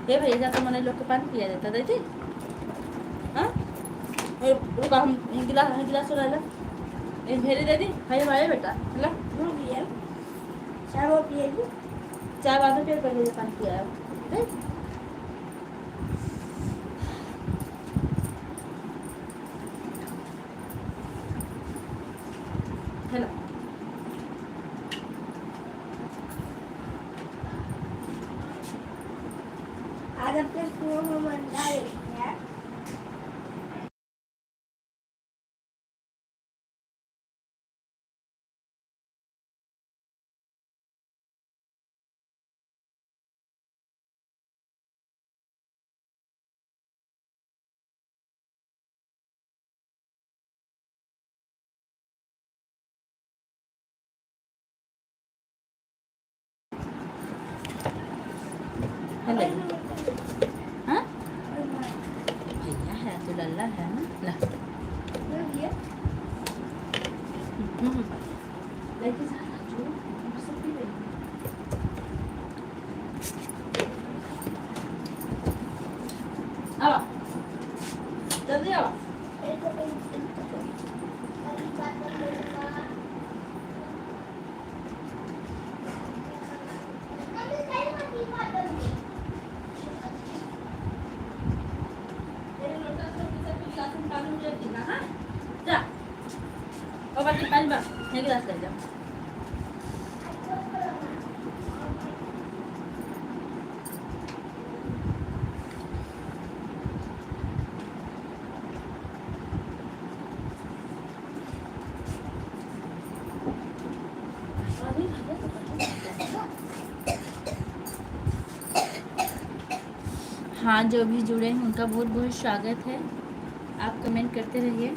हे भैया जाकर मैंने लोग के पानी पिया जाता देती हाँ रुका हम गिलास गिलास ला ला एक भेरी दे दी भाई भाई बेटा ला चाय वो पिएगी चाय बाद में फिर पहले पानी पिया हेलो आज अपने स्कूल में मंडा है हेलो हाँ भैया है तो लल्ला है ना ला लेके जा जो सब पी ले आओ जल्दी आओ जा और बाकी पानी बा ये गिलास ले जाओ हाँ जो भी जुड़े हैं उनका बहुत बहुत स्वागत है आप कमेंट करते रहिए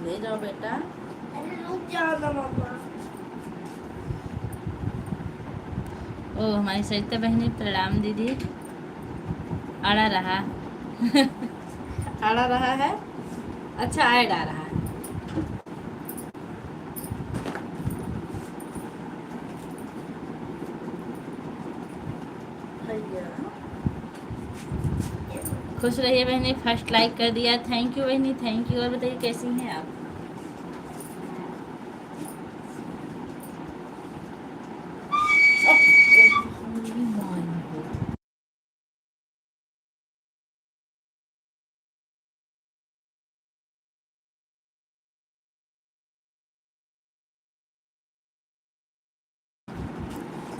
ले जाओ बेटा रुक जाओ मम्मा ओ हमारी सरिता बहनी प्रणाम दीदी आड़ा रहा आड़ा रहा है अच्छा ऐड आ रहा है खुश रहिए बहनी फर्स्ट लाइक कर दिया थैंक यू बहनी थैंक यू और बताइए कैसी हैं आप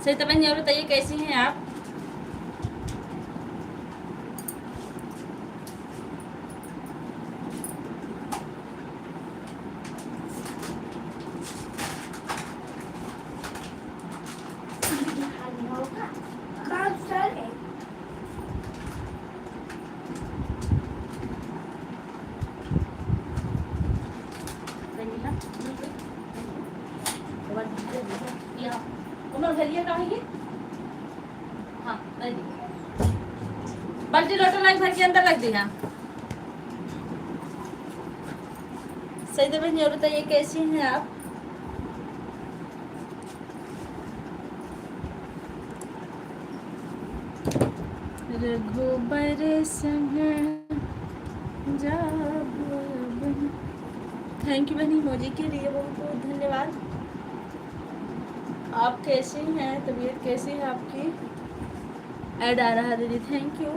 सरिता बहनी और बताइए कैसी हैं आप बाल्टी लोटा लाइक भर के अंदर रख दिया सरिता बहनी और बताइए कैसी हैं आप रघुबर संग थैंक यू बहनी मोजी के लिए बहुत बहुत धन्यवाद आप कैसी हैं तबीयत कैसी है आपकी ऐड आ रहा दीदी थैंक यू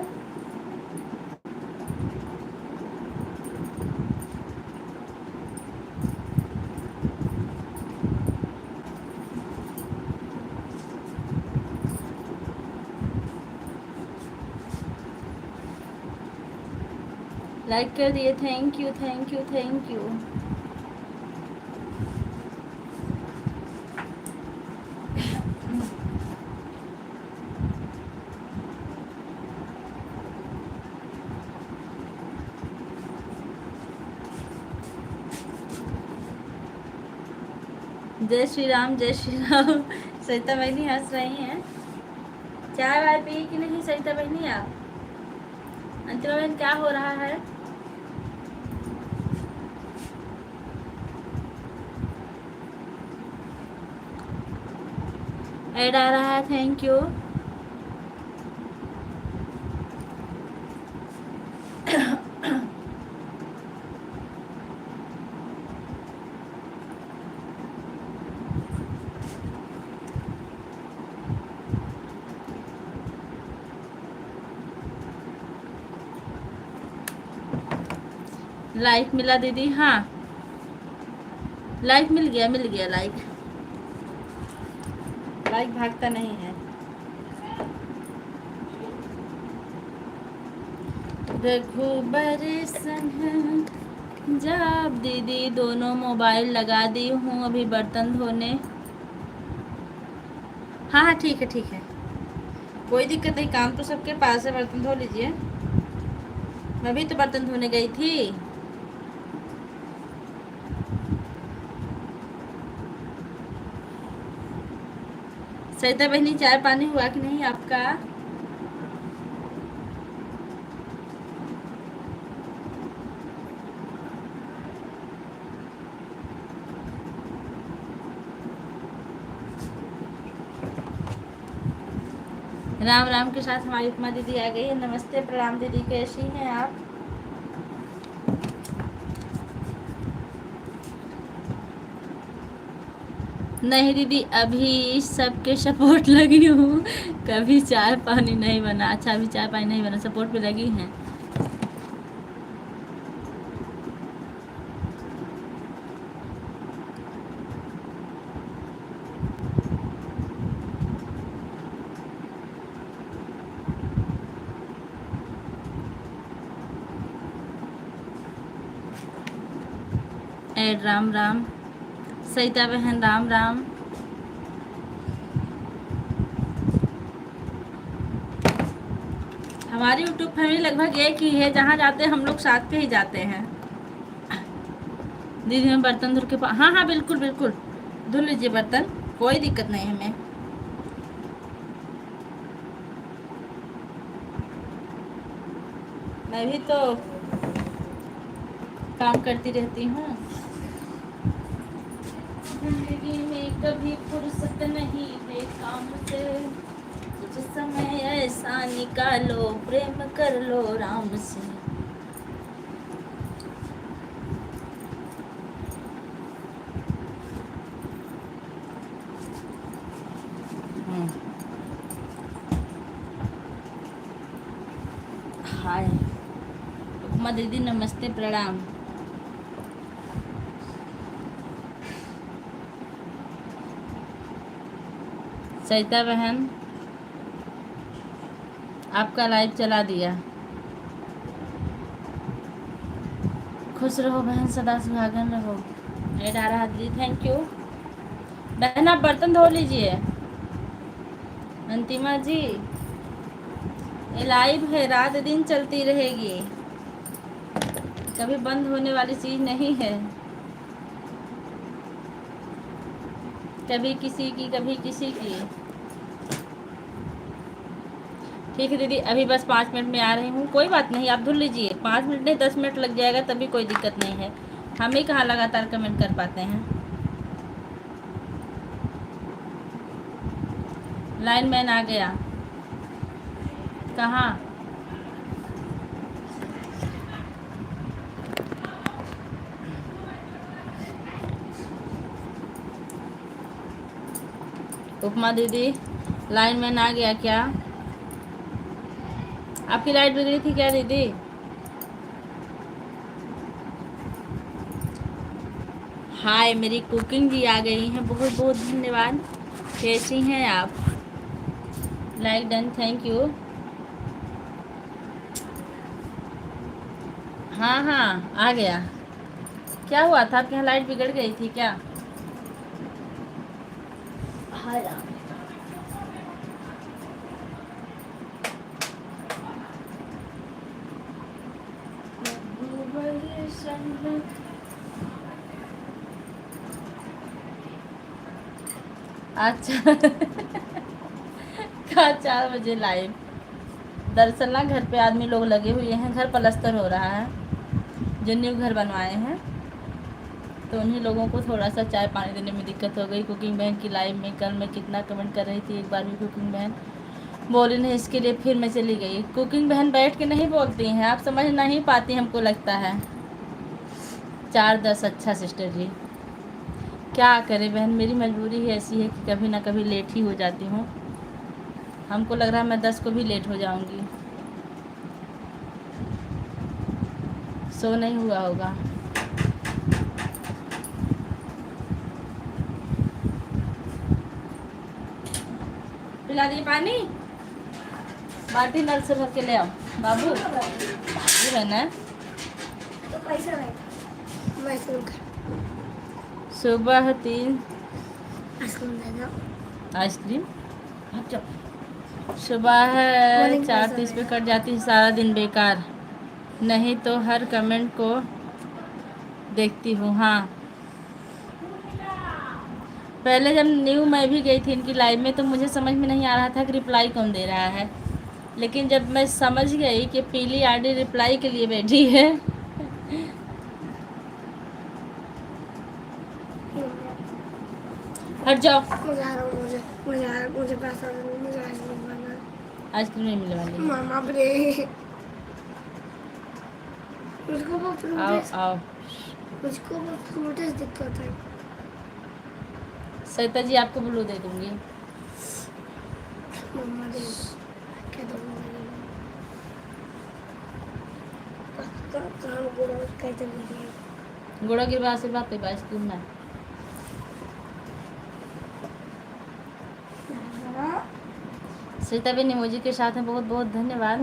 लाइक कर दिए thank you thank you thank you जय श्री राम जय श्री राम सरिता बहनी हंस रही हैं चाय वाय पी कि नहीं सरिता बहनी आप अंतिमा बहन क्या हो रहा है ऐड आ रहा है, थैंक यू। लाइक मिला दीदी? हाँ, लाइक मिल गया, मिल गया लाइक। लाइक भागता नहीं है। रघुबर सन जब दीदी दोनों मोबाइल लगा दी हूँ अभी बर्तन धोने। हाँ हाँ ठीक है, ठीक है, कोई दिक्कत नहीं, काम तो सबके पास है, बर्तन धो लीजिए। मैं भी तो बर्तन धोने गई थी। सरिता बहनी, चाय पानी हुआ कि नहीं आपका? राम राम के साथ हमारी उपमा दीदी आ गई है। नमस्ते, प्रणाम दीदी, कैसी हैं आप? नहीं दीदी, अभी सबके सपोर्ट लगी हूँ, कभी चाय पानी नहीं बना। अच्छा, अभी चाय पानी नहीं बना, सपोर्ट पे लगी हैं। एड राम राम। सरिता बहन राम राम। हमारी यूट्यूब फैमिली लगभग एक ही है, जहाँ जाते हैं हम लोग साथ पे ही जाते हैं। दीदी मैं बर्तन धुल के हाँ हाँ बिल्कुल बिल्कुल, धुल लीजिए बर्तन, कोई दिक्कत नहीं है हमें। मैं भी तो काम करती रहती हूँ, जिंदगी में कभी फुर्सत नहीं है काम से। कुछ समय ऐसा निकालो, प्रेम कर लो राम से। हाय उपमा दीदी, नमस्ते प्रणाम। सरिता बहन, आपका लाइव चला दिया। खुश रहो बहन, सदा सुहागन रहो। ऐड आ रहा दीदी, थैंक यू। बहन आप बर्तन धो लीजिए। अंतिमा जी, ये लाइव है, रात दिन चलती रहेगी, कभी बंद होने वाली चीज नहीं है। कभी किसी की, कभी किसी की। ठीक है दीदी, अभी बस 5 मिनट में आ रही हूँ। कोई बात नहीं, आप धुल लीजिए, 5 मिनट नहीं 10 मिनट लग जाएगा, तभी कोई दिक्कत नहीं है। हम ही कहाँ लगातार कमेंट कर पाते हैं। लाइन मैन आ गया। कहाँ? उपमा दीदी, लाइन मैन आ गया क्या? आपकी लाइट बिगड़ी थी क्या दीदी? हाय, मेरी कुकिंग भी आ गई है, बहुत बहुत धन्यवाद। कैसी हैं आप? Like done, thank you. हाँ हाँ आ गया। क्या हुआ था, आपके यहाँ लाइट बिगड़ गई थी क्या? हाय राम। अच्छा का 4 बजे लाइव। दरअसल ना घर पे आदमी लोग लगे हुए हैं, घर पलस्तर हो रहा है, जो न्यू घर बनवाए हैं। तो उन्हीं लोगों को थोड़ा सा चाय पानी देने में दिक्कत हो गई। कुकिंग बहन की लाइव में कल मैं कितना कमेंट कर रही थी, एक बार भी कुकिंग बहन बोली नहीं, इसके लिए फिर मैं चली गई। कुकिंग बहन बैठ के नहीं बोलती हैं, आप समझ नहीं पाती, हमको लगता है। 4-10 अच्छा सिस्टर जी, क्या करें बहन, मेरी मजबूरी ही ऐसी है कि कभी ना कभी लेट ही हो जाती हूँ। हमको लग रहा है मैं 10 को भी लेट हो जाऊँगी। सो नहीं हुआ होगा। पिला दिए पानी, बाल्टी नल से भर के ले आओ बाबू। ये है ना, तो पैसा नहीं मैं सुबह 3 आइसक्रीम आइसक्रीम, सुबह 4:30 पे कट जाती है, सारा दिन बेकार। नहीं तो हर कमेंट को देखती हूँ। हाँ, पहले जब न्यू मैं भी गई थी इनकी लाइव में तो मुझे समझ में नहीं आ रहा था कि रिप्लाई कौन दे रहा है, लेकिन जब मैं समझ गई कि पीली आडी रिप्लाई के लिए बैठी है। हट जाओ, मुझे पैसा मुझे आइसक्रीम खाना है। आइसक्रीम नहीं मिलने वाली। मामा ब्रे मुझको वो आओ फ्रूट आओ, मुझको वो फ्रूट दिक्कत है। सरिता जी आपको ब्लू दे दूंगी। मम्मा दे क्या दूंगी काम गुड़ा कैसे मिली गुड़ा की बात से बात है, आइसक्रीम ना। सरिता बेन इमोजी के साथ में बहुत बहुत धन्यवाद।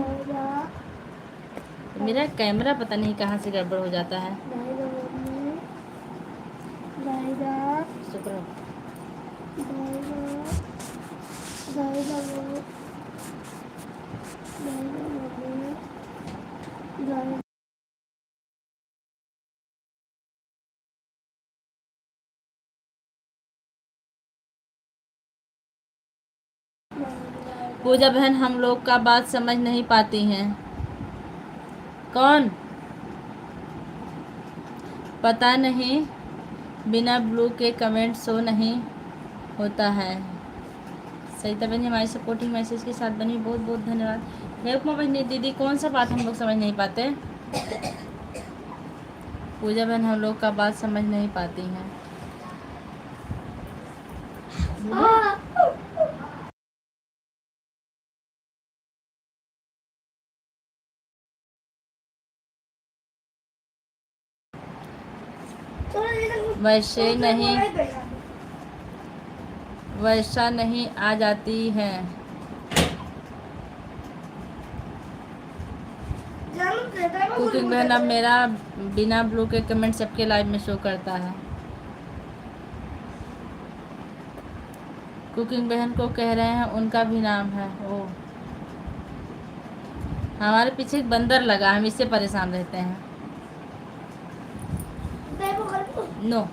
मेरा कैमरा पता नहीं कहाँ से गड़बड़ हो जाता है। शुक्र पूजा बहन हम लोग का बात समझ नहीं पाती हैं। कौन? पता नहीं, बिना ब्लू के कमेंट शो नहीं होता है। सरिता बहन हमारी सपोर्टिंग मैसेज के साथ बनी, बहुत बहुत धन्यवाद। हेल्प बहन दीदी, कौन सा बात हम लोग समझ नहीं पाते? पूजा बहन हम लोग का बात समझ नहीं पाती हैं। वैसा नहीं आ जाती है। कुकिंग बहन अब मेरा बिना ब्लू के कमेंट सबके लाइव में शो करता है। कुकिंग बहन को कह रहे हैं, उनका भी नाम है। ओ, हमारे पीछे एक बंदर लगा, हम इससे परेशान रहते हैं। नो,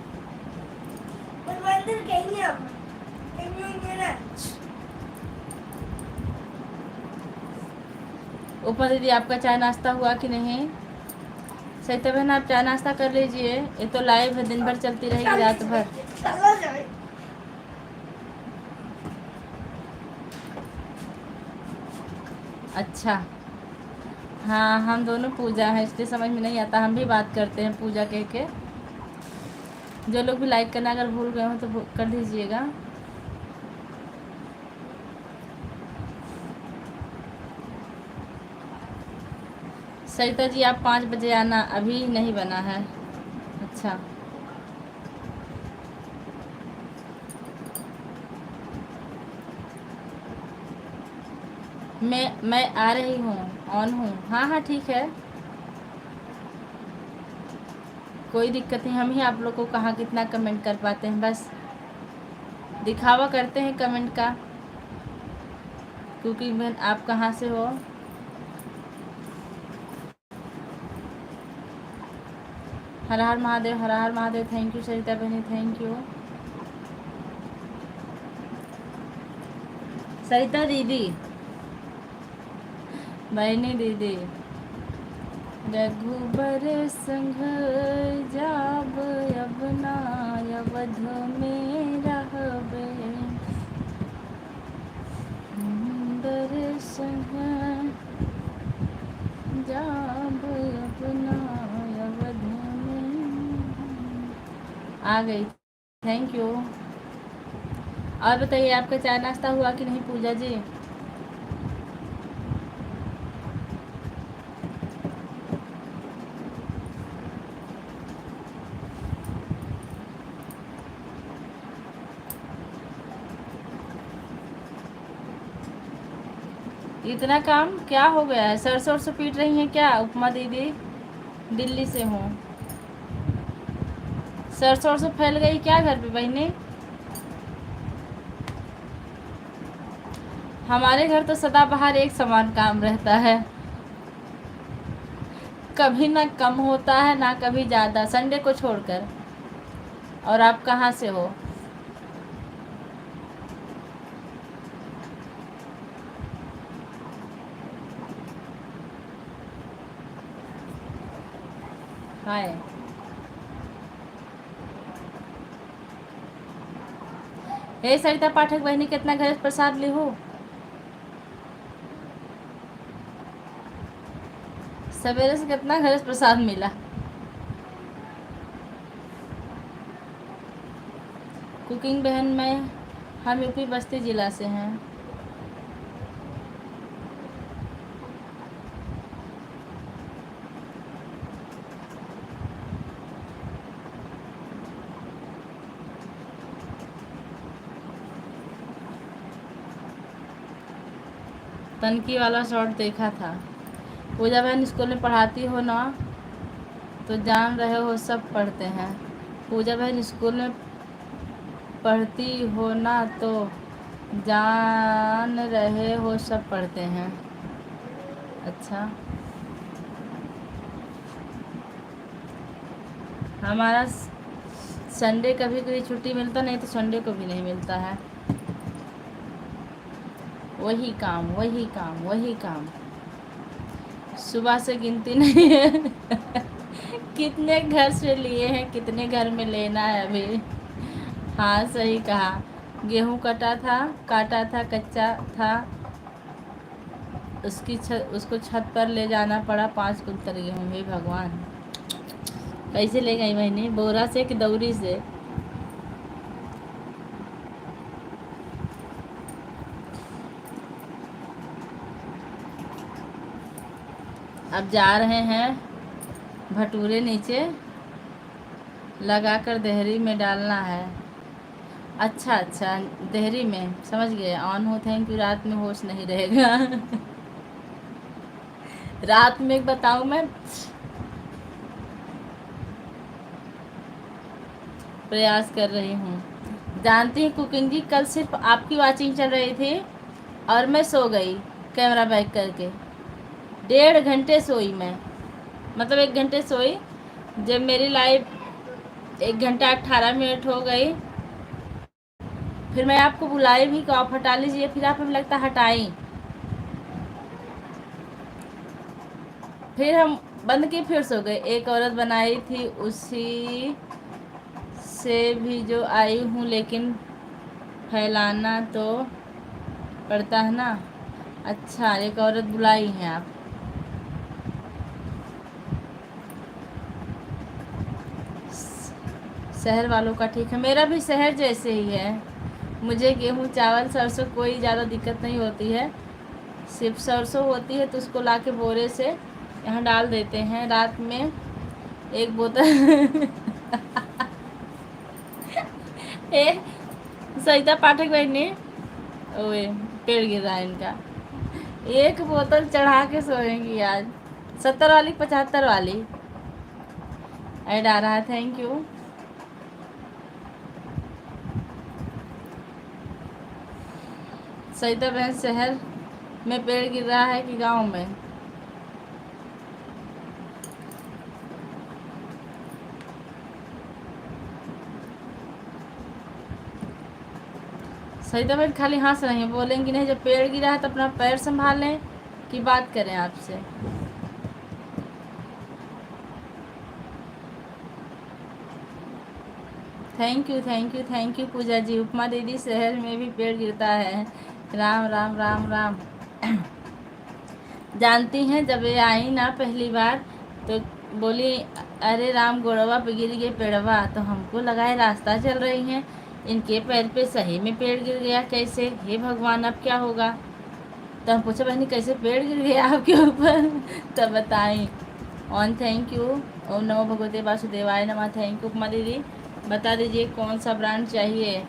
ऊपर दीदी आपका चाय नाश्ता हुआ कि नहीं? सरिता बहन आप चाय नाश्ता कर लीजिए, ये तो लाइव है, दिन भर चलती रहेगी, रात भर। अच्छा, हाँ हम दोनों पूजा है, इसलिए समझ में नहीं आता, हम भी बात करते हैं पूजा कह के। जो लोग भी लाइक करना अगर भूल गए हो तो कर दीजिएगा। सरिता जी आप 5 बजे आना, अभी नहीं बना है। अच्छा, मैं आ रही हूँ, ऑन हूँ। हाँ हाँ ठीक है, कोई दिक्कत नहीं। हम ही आप लोग को कहाँ कितना कमेंट कर पाते हैं, बस दिखावा करते हैं कमेंट का। क्योंकि बहन आप कहाँ से हो? हर हर महादेव, हर हर महादेव। थैंक यू सरिता बहनी, थैंक यू सरिता दीदी, बहनी दीदी। रघुबर संग जाब अब ना अवध में रहबे दर्शन जाब अपना अवध में। आ गई, थैंक यू। और बताइए आपका चाय नाश्ता हुआ कि नहीं पूजा जी? इतना काम क्या हो गया है? सरसों सरसों पीट रही हैं क्या उपमा दीदी? दिल्ली से हूँ। सरसों सरसों फैल गई क्या घर पे बहनी? हमारे घर तो सदाबहार एक समान काम रहता है, कभी ना कम होता है ना कभी ज़्यादा, संडे को छोड़कर। और आप कहाँ से हो? हाय। हे सरिता पाठक बहनी, कितना घर प्रसाद ली हो? सवेरे से कितना घर प्रसाद मिला? कुकिंग बहन में हम यूपी बस्ती जिला से हैं। तनकी वाला शॉर्ट देखा था। पूजा बहन स्कूल में पढ़ाती हो ना, तो जान रहे हो सब पढ़ते हैं। पूजा बहन स्कूल में पढ़ती हो ना, तो जान रहे हो सब पढ़ते हैं। अच्छा, हमारा संडे कभी कभी छुट्टी मिलता, नहीं तो संडे को भी नहीं मिलता है। वही काम वही काम वही काम, सुबह से गिनती नहीं है। कितने घर से लिए हैं, कितने घर में लेना है अभी। हाँ सही कहा, गेहूँ काटा था कच्चा था, उसको छत पर ले जाना पड़ा 5 कुंटल गेहूँ। हे भगवान, कैसे ले गई मैंने, बोरा से कि दौरी से? अब जा रहे हैं भटूरे नीचे लगाकर देहरी में डालना है। अच्छा अच्छा, देहरी में, समझ गए। ऑन हो, थैंक यू। रात में होश नहीं रहेगा। रात में एक बताऊं, मैं प्रयास कर रही हूँ। जानती हैं कुकिंग जी, कल सिर्फ आपकी वाचिंग चल रही थी और मैं सो गई कैमरा बैक करके। 1.5 घंटे सोई मैं, मतलब 1 घंटे सोई। जब मेरी लाइव 1 घंटा 18 मिनट हो गई, फिर मैं आपको बुलाई भी कि आप हटा लीजिए, फिर आप हमें लगता हटाई, फिर हम बंद की, फिर सो गए। एक औरत बनाई थी, उसी से भी जो आई हूँ, लेकिन फैलाना तो पड़ता है ना। अच्छा, एक औरत बुलाई हैं आप। शहर वालों का ठीक है, मेरा भी शहर जैसे ही है। मुझे गेहूँ चावल सरसों कोई ज़्यादा दिक्कत नहीं होती है। सिर्फ सरसों होती है तो उसको लाके बोरे से यहाँ डाल देते हैं। रात में 1 बोतल ए सरिता पाठक बहनी, ओए पेड़ गिर रहा है इनका। 1 बोतल चढ़ा के सोएंगी आज। 70 वाली 75 वाली ऐड आ रहा है, थैंक यू। सरिता बहन, शहर में पेड़ गिर रहा है कि गांव में? सरिता बहन खाली हंस रही हैं, बोलेंगी नहीं। जब पेड़ गिरा है तो अपना पैर संभालें कि बात करें आपसे। Thank you thank you thank you Pooja ji. उपमा दीदी, शहर में भी पेड़ गिरता है। राम राम राम राम। जानती हैं, जब ये आई ना पहली बार तो बोली, अरे राम गोड़वा पे गिर गए पेड़वा। तो हमको लगा है रास्ता चल रही हैं, इनके पैर पे सही में पेड़ गिर गया कैसे, हे भगवान अब क्या होगा। तो हम पूछा, बहनी कैसे पेड़ गिर गया आपके ऊपर। तब बताई। On thank you. ओम नमो भगवते वासुदेवाय नमः। थैंक यू उपमा दीदी। बता दीजिए कौन सा ब्रांड चाहिए।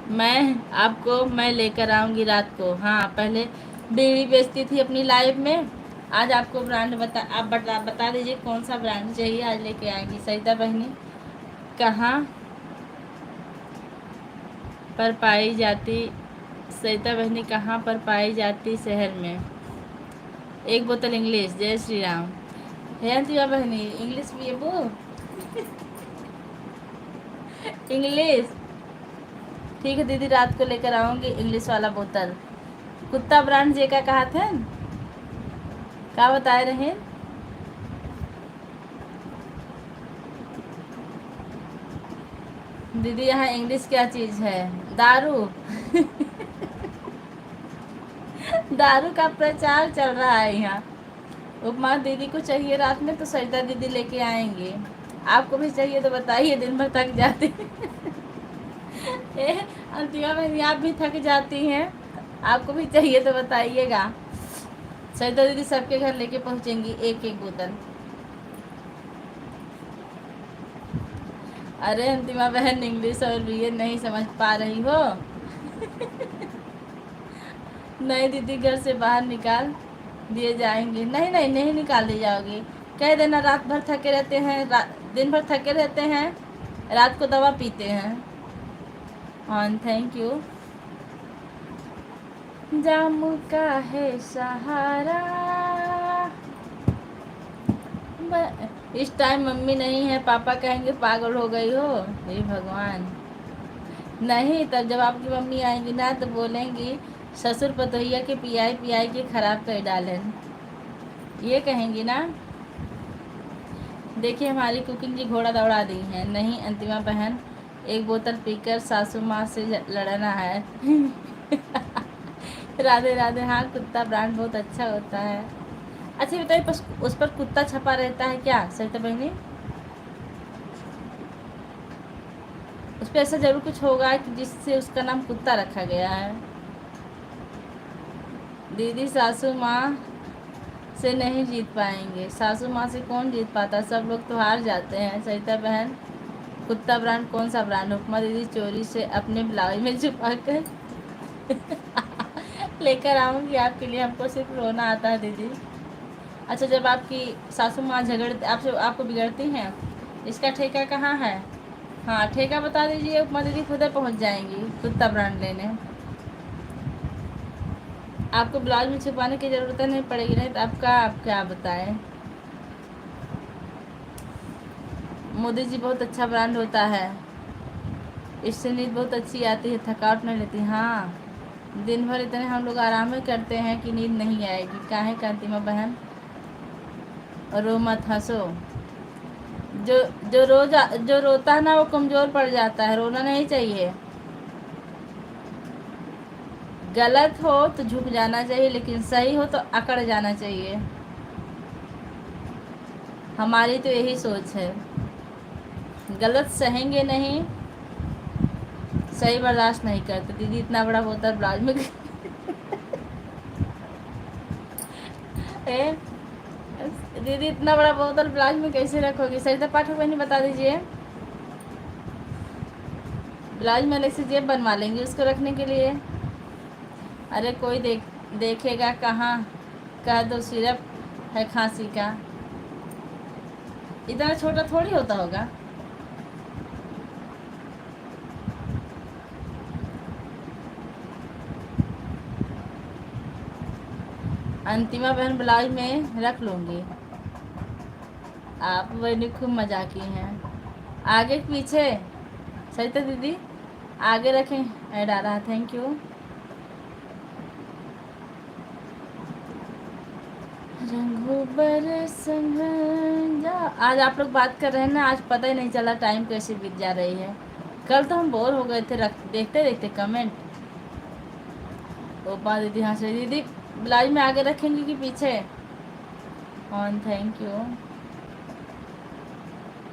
मैं लेकर आऊँगी रात को। हाँ, पहले बीड़ी बेचती थी अपनी लाइफ में, आज आपको ब्रांड आप बता दीजिए कौन सा ब्रांड चाहिए, आज लेके आएंगी। सरिता बहनी, कहाँ पर पाई जाती, सरिता बहनी कहाँ पर पाई जाती शहर में। एक बोतल इंग्लिश। जय श्री राम। है अंतिमा बहनी, इंग्लिश भी है वो। इंग्लिश ठीक है दीदी, रात को लेकर आऊँगी इंग्लिश वाला बोतल। कुत्ता ब्रांड जे का कहा थे, क्या बताए रहे। दीदी यहाँ इंग्लिश क्या चीज़ है, दारू। दारू का प्रचार चल रहा है यहाँ। उपमा दीदी को चाहिए रात में तो सरिता दीदी लेके आएंगे। आपको भी चाहिए तो बताइए, दिन भर थक जाती। अंतिमा बहनी, आप भी थक जाती हैं, आपको भी चाहिए तो बताइएगा। सरिता दीदी सबके घर लेके पहुँचेंगी एक एक बोतल। अरे अंतिमा बहन, इंग्लिश और बीए नहीं समझ पा रही हो। नहीं दीदी, घर से बाहर निकाल दिए जाएंगे। नहीं नहीं नहीं निकाल दी जाओगी। कह देना रात भर थके रहते हैं, दिन भर थके रहते हैं, रात को दवा पीते हैं। On thank you. जामू का है सहारा। इस टाइम मम्मी नहीं है, पापा कहेंगे पागल हो गई हो। हे भगवान। नहीं, तब जब आपकी मम्मी आएंगी ना तो बोलेंगी ससुर पतोहिया के पियाई पियाई के खराब कर डालें, ये कहेंगी ना। देखिए हमारी कुकिंग जी घोड़ा दौड़ा दी है। नहीं अंतिमा बहन, एक बोतल पीकर सासू माँ से लड़ना है। राधे राधे। हाँ, कुत्ता ब्रांड बहुत अच्छा होता है। अच्छा बताइए, उस पर कुत्ता छपा रहता है क्या सरिता बहनी। उस पर ऐसा जरूर कुछ होगा कि जिससे उसका नाम कुत्ता रखा गया है। दीदी सासू माँ से नहीं जीत पाएंगे। सासू माँ से कौन जीत पाता, सब लोग तो हार जाते हैं। सरिता बहन, कुत्ता ब्रांड कौन सा ब्रांड। उपमा दीदी, चोरी से अपने ब्लाउज में छुपा कर लेकर आऊँगी आपके लिए। हमको सिर्फ रोना आता है दीदी। अच्छा, जब आपकी सासू माँ आपको बिगड़ती हैं, इसका ठेका कहाँ है। हाँ, ठेका बता दीजिए, उपमा दीदी खुद पहुँच जाएंगी कुत्ता ब्रांड लेने। आपको ब्लाउज में छुपाने की ज़रूरत नहीं पड़ेगी, नहीं तो आप क्या बताएं। मोदी जी बहुत अच्छा ब्रांड होता है, इससे नींद बहुत अच्छी आती है, थकावट नहीं लेती। हाँ, दिन भर इतने हम लोग आराम ही करते हैं कि नींद नहीं आएगी। काहे का अंतिमा बहन, रो मत हंसो। जो रोता है ना वो कमज़ोर पड़ जाता है, रोना नहीं चाहिए। गलत हो तो झुक जाना चाहिए, लेकिन सही हो तो अकड़ जाना चाहिए। हमारी तो यही सोच है, गलत सहेंगे नहीं, सही बर्दाश्त नहीं करते। दीदी इतना बड़ा बोतल ब्लाउज में दीदी इतना बड़ा बोतल ब्लाउज में कैसे रखोगी। सरिता पाठक बहनी बता दीजिए। ब्लाउज में अलग से जेब बनवा लेंगे उसको रखने के लिए। अरे कोई देखेगा कहाँ, कह दो सिर्फ है खांसी का। इतना छोटा थोड़ी होता होगा। अंतिमा बहन, ब्लाउज में रख लूँगी। आप बहनी खूब मजाकी हैं। आगे पीछे सरिता दीदी आगे रखें, ऐड आ रहा। Thank you. आज आप लोग बात कर रहे हैं ना, आज पता ही नहीं चला टाइम कैसे बीत जा रही है। कल तो हम बोर हो गए थे देखते देखते कमेंट। ओपा दीदी हंस रही, दीदी ब्लाउज में आगे रखेंगे कि पीछे? On thank you.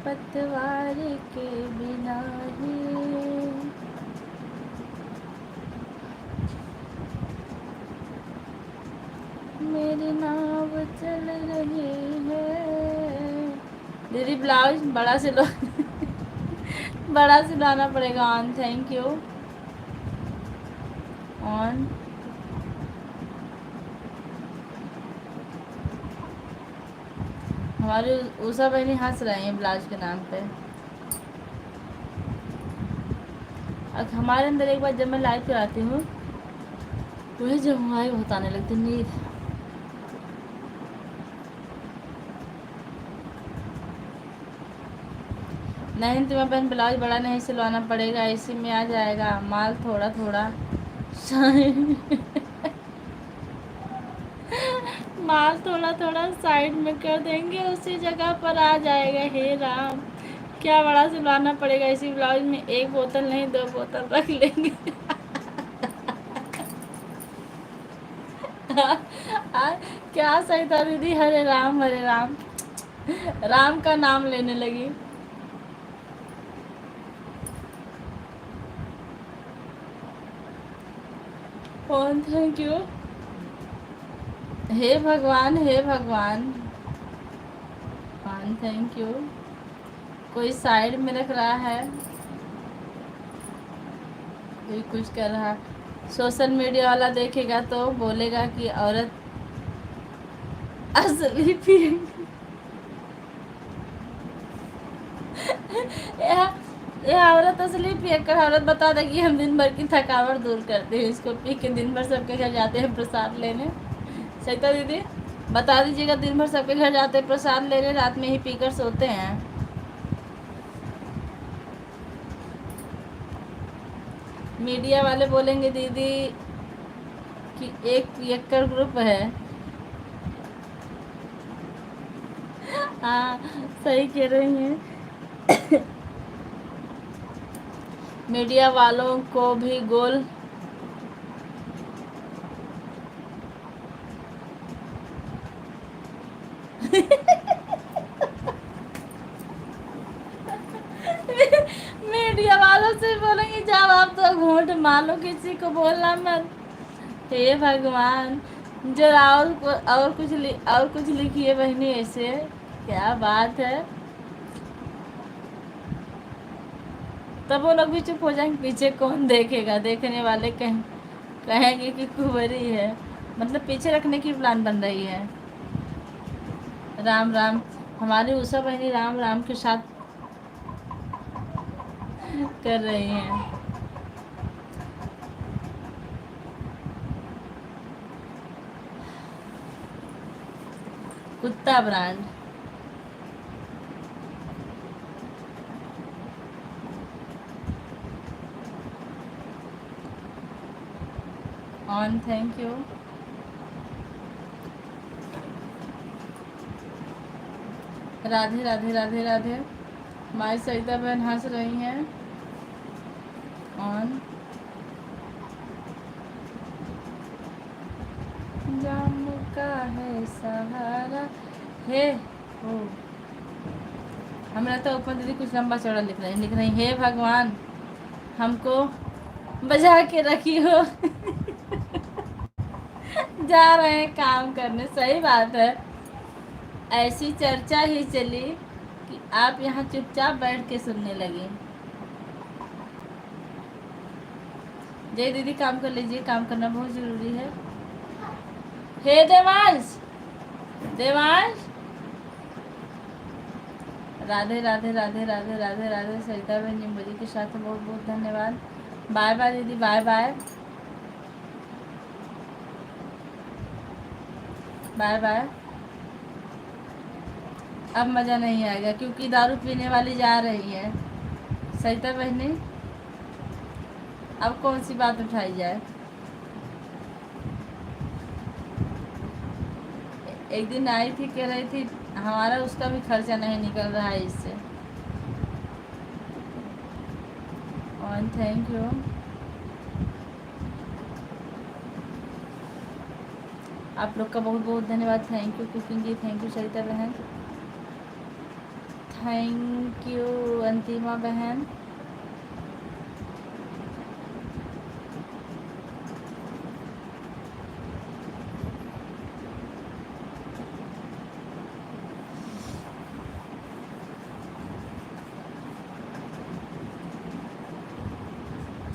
पतवार के बिना ही मेरी नाव चल रही है। दीदी ब्लाउज बड़ा सिलो बड़ा सिलाना पड़ेगा। On thank you. ऑन हमारी उषा बहनी हंस रही हैं ब्लाउज के नाम पे। अब हमारे अंदर एक बार जब मैं लाइव कराती हूँ वही जब हमारी बहुत आने लगती नींद। नहीं तुम्हें बहन ब्लाउज बड़ा नहीं सिलवाना पड़ेगा, इसी में आ जाएगा माल थोड़ा थोड़ा माल थोड़ा थोड़ा साइड में कर देंगे, उसी जगह पर आ जाएगा। हे राम, क्या बड़ा सिलवाना पड़ेगा, इसी ब्लाउज में एक बोतल नहीं 2 बोतल रख लेंगे। क्या सही था दीदी, हरे राम हरे राम, राम का नाम लेने लगी। कौन थैंक यू। हे भगवान हे भगवान। कौन थैंक यू। कोई साइड में रख रहा है, कोई कुछ कर रहा है। सोशल मीडिया वाला देखेगा तो बोलेगा कि औरत असली पी यह औरत असली पियक्कड़ औरत बता देगी हम दिन भर की थकावट दूर करते हैं, इसको पी के दिन भर सबके घर जाते हैं प्रसाद लेने। सही था दीदी, बता दीजिएगा दिन भर सबके घर जाते हैं प्रसाद लेने, रात में ही पीकर सोते हैं। मीडिया वाले बोलेंगे दीदी कि एक पियक्कड़ ग्रुप है। हाँ सही कह रही हैं। मीडिया वालों को भी गोल मीडिया वालों से बोलेंगे जब आप तो घूंट मारो, किसी को बोलना मत। हे भगवान, जरा और कुछ लिखिए बहनी, ऐसे क्या बात है। तब वो लोग भी चुप हो जाएंगे, पीछे कौन देखेगा, देखने वाले कहेंगे कि कुंवरी है, मतलब पीछे रखने की प्लान बन रही है। राम राम, हमारी उषा बहनी राम राम के साथ कर रही हैं। कुत्ता brand. On thank you. Radhe Radhe Radhe Radhe. हमारी सरिता बहन हंस रही हैं। ऑन जाम का है सहारा है हो। हमारा तो ऊपर दीदी कुछ लंबा चौड़ा लिख रही हे भगवान हमको बजा के रखी हो। जा रहे हैं काम करने। सही बात है, ऐसी चर्चा ही चली कि आप यहाँ चुपचाप बैठ के सुनने लगे। जय दीदी काम कर लीजिए, काम करना बहुत जरूरी है। हे देवांश, देवांश राधे राधे राधे राधे राधे राधे। सरिता बहन जी मुझे के साथ बहुत बहुत धन्यवाद। बाय बाय दीदी, बाय बाय बाय बाय। अब मज़ा नहीं आएगा क्योंकि दारू पीने वाली जा रही है। सरिता बहनी अब कौन सी बात उठाई जाए। एक दिन आई थी, कह रही थी हमारा उसका भी खर्चा नहीं निकल रहा है इससे। और थैंक यू। आप लोग का बहुत बहुत धन्यवाद। Thank you cooking ji, thank you Sarita बहन, थैंक यू अंतिमा बहन।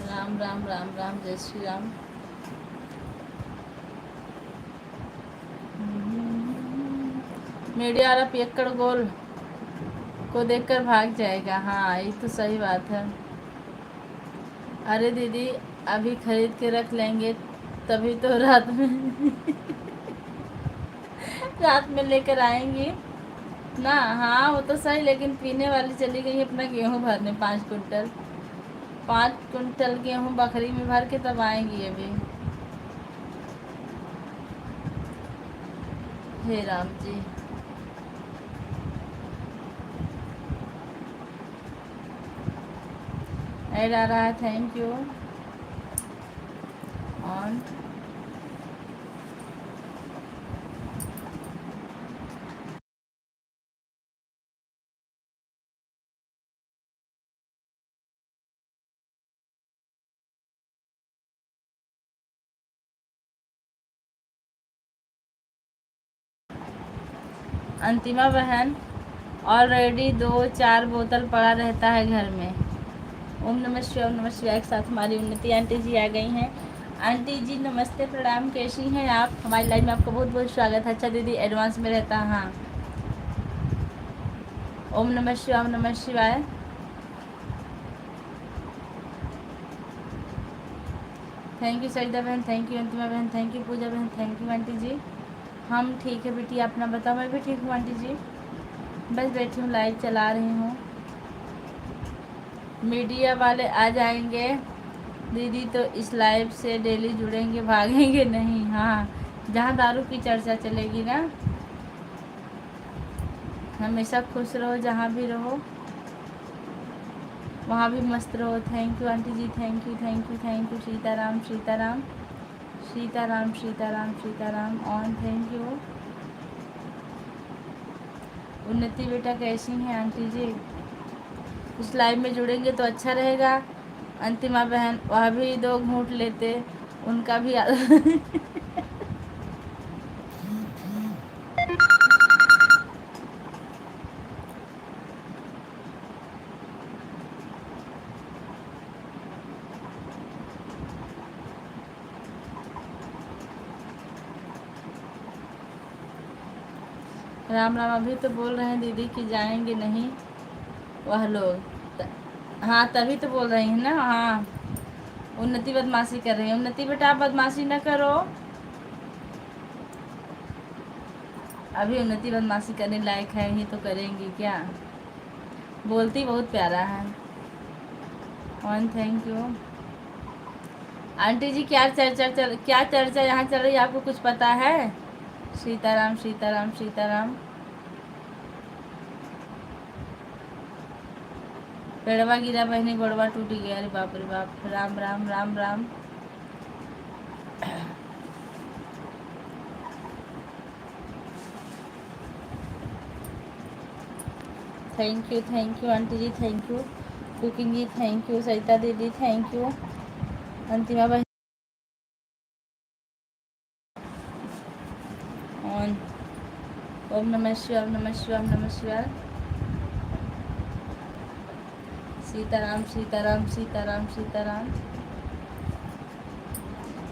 राम राम राम राम, जय श्री राम। मीडिया वाला पियक्कड़ गोल को देखकर भाग जाएगा। हाँ ये तो सही बात है। अरे दीदी अभी खरीद के रख लेंगे तभी तो रात में रात में लेकर आएंगी ना। हाँ वो तो सही, लेकिन पीने वाली चली गई अपना गेहूँ भरने 5 कुंटल। 5 कुंटल गेहूँ बकरी में भर के तब आएंगी अभी। हे राम जी। ऐड आ रहा है, थैंक यू। ऑन अंतिमा बहन ऑलरेडी 2-4 बोतल पड़ा रहता है घर में। ओम नमः शिवाय, ओम नमः शिवाय के साथ हमारी उन्नति आंटी जी आ गई हैं। आंटी जी नमस्ते, प्रणाम, कैसी हैं आप? हमारी लाइफ में आपका बहुत बहुत स्वागत है। अच्छा दीदी एडवांस में रहता। हाँ ओम नमः शिवाय, ओम नमः शिवाय। थैंक यू सरिता बहन, थैंक यू अंतिमा बहन, थैंक यू पूजा बहन, थैंक यू आंटी जी। हम ठीक है बेटी, अपना बताओ? मैं भी ठीक हूँ आंटी जी, बस बैठी हूँ, लाइव चला रही हूँ। मीडिया वाले आ जाएंगे दीदी तो इस लाइव से डेली जुड़ेंगे, भागेंगे नहीं। हाँ जहाँ दारू की चर्चा चलेगी ना, हमेशा खुश रहो, जहाँ भी रहो वहाँ भी मस्त रहो। Thank you aunty ji, thank you thank you thank you. Sitaram Sitaram Sitaram Sitaram Sitaram ऑन, थैंक यू। उन्नति बेटा कैसी हैं आंटी जी? इस लाइव में जुड़ेंगे तो अच्छा रहेगा। अंतिमा बहन वह भी 2 घूंट लेते, उनका भी राम राम। अभी तो बोल रहे हैं दीदी कि जाएंगे नहीं वह लोग। हाँ तभी तो बोल रही हैं ना। हाँ उन्नति बदमाशी कर रही है। उन्नति बेटा आप बदमाशी न करो। अभी उन्नति बदमाशी करने लायक है ही तो करेंगी क्या? बोलती बहुत प्यारा है। One thank you. आंटी जी क्या चर्चा यहाँ चल रही है, आपको कुछ पता है? सीताराम सीताराम सीताराम। पेड़वा गिरा बहनी, गोड़वा टूट गया। अरे बाप रे बाप। Ram Ram Ram Ram. Thank you aunty ji, thank you cooking ji, thank you Sarita दीदी, थैंक यू अंतिमा बहन। ऑन ओम नमः शिवाय, ओम नमः शिवाय, ओम नमः शिवाय। सीताराम सीताराम सीताराम सीताराम।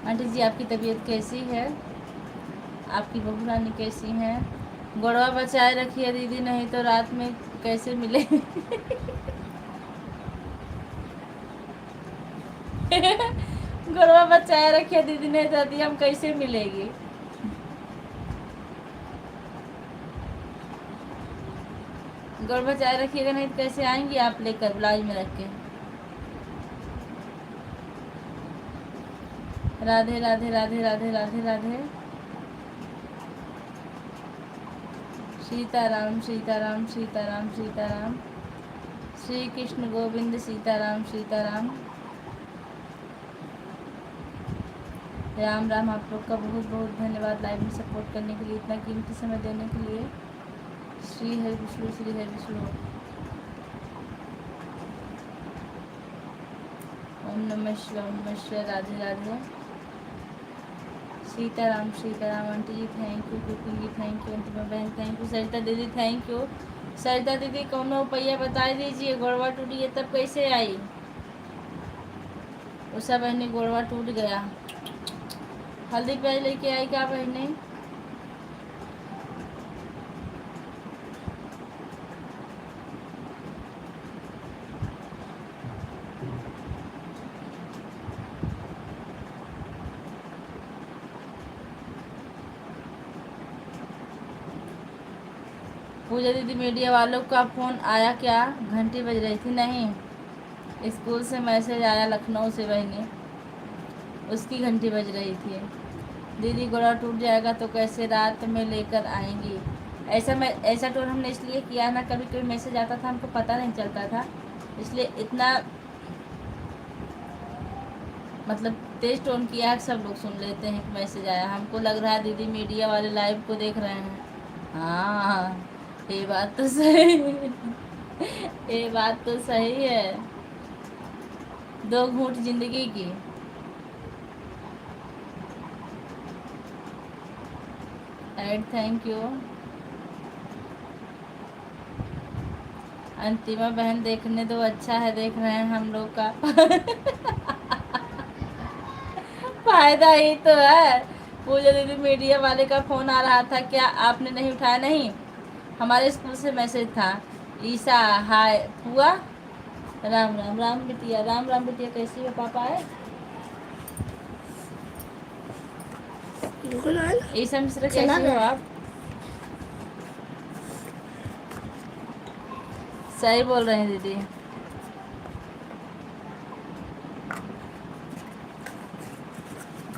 आंटी जी आपकी तबीयत कैसी है? आपकी बहू रानी कैसी हैं? गोड़वा बचाए रखिए दीदी, नहीं तो रात में कैसे मिले गोड़वा बचाए रखिए दीदी, नहीं तो दी हम कैसे मिलेगी? गोड़ बचाए रखिएगा, नहीं तो कैसे आएंगी आप लेकर ब्लाउज में रख के? राधे राधे राधे राधे राधे राधे। सीताराम सीताराम सीताराम सीताराम। श्री कृष्ण गोविंद सीताराम सीताराम। राम राम। आप लोग का बहुत बहुत धन्यवाद लाइव में सपोर्ट करने के लिए, इतना कीमती समय देने के लिए। श्री हरि विष्णु, श्री हरि विष्णु। ओम नमः शिवाय, ओम नमः शिवाय। Radhe Radhe. Sitaram, Sitaram aunty ji thank you. Cooking ji thank you. Antima बहन थैंक यू। सरिता दीदी थैंक यू। सरिता दीदी कौनो उपाय बता दीजिए, गोड़वा टूटी है तब कैसे आई? उषा बहनी गोड़वा टूट गया, हल्दी प्याज लेके आई क्या बहनी? पूजा दीदी मीडिया वालों का फ़ोन आया क्या? घंटी बज रही थी। नहीं, स्कूल से मैसेज आया लखनऊ से बहनी, उसकी घंटी बज रही थी। दीदी गोड़ा टूट जाएगा तो कैसे रात में लेकर आएंगी? ऐसा टोन हमने इसलिए किया ना, कभी कभी मैसेज आता था हमको पता नहीं चलता था, इसलिए इतना मतलब तेज टोन किया है, सब लोग सुन लेते हैं कि मैसेज आया। हमको लग रहा है दीदी मीडिया वाले लाइव को देख रहे हैं। हाँ, ये बात तो सही ये बात तो सही है। दो घूंट जिंदगी की। Add thank you. अंतिमा बहन देखने दो, अच्छा है देख रहे हैं हम लोग का फायदा ही तो है। पूजा दीदी मीडिया वाले का फ़ोन आ रहा था क्या आपने नहीं उठाया? नहीं, हमारे स्कूल से मैसेज था। ईसा हाय हुआ। राम राम। राम बिटिया, राम राम बिटिया, कैसी हो? पापा है बिल्कुल है ना। ईसा मिश्रा, चला कैसी हो गया। आप? सही बोल रहे हैं दीदी।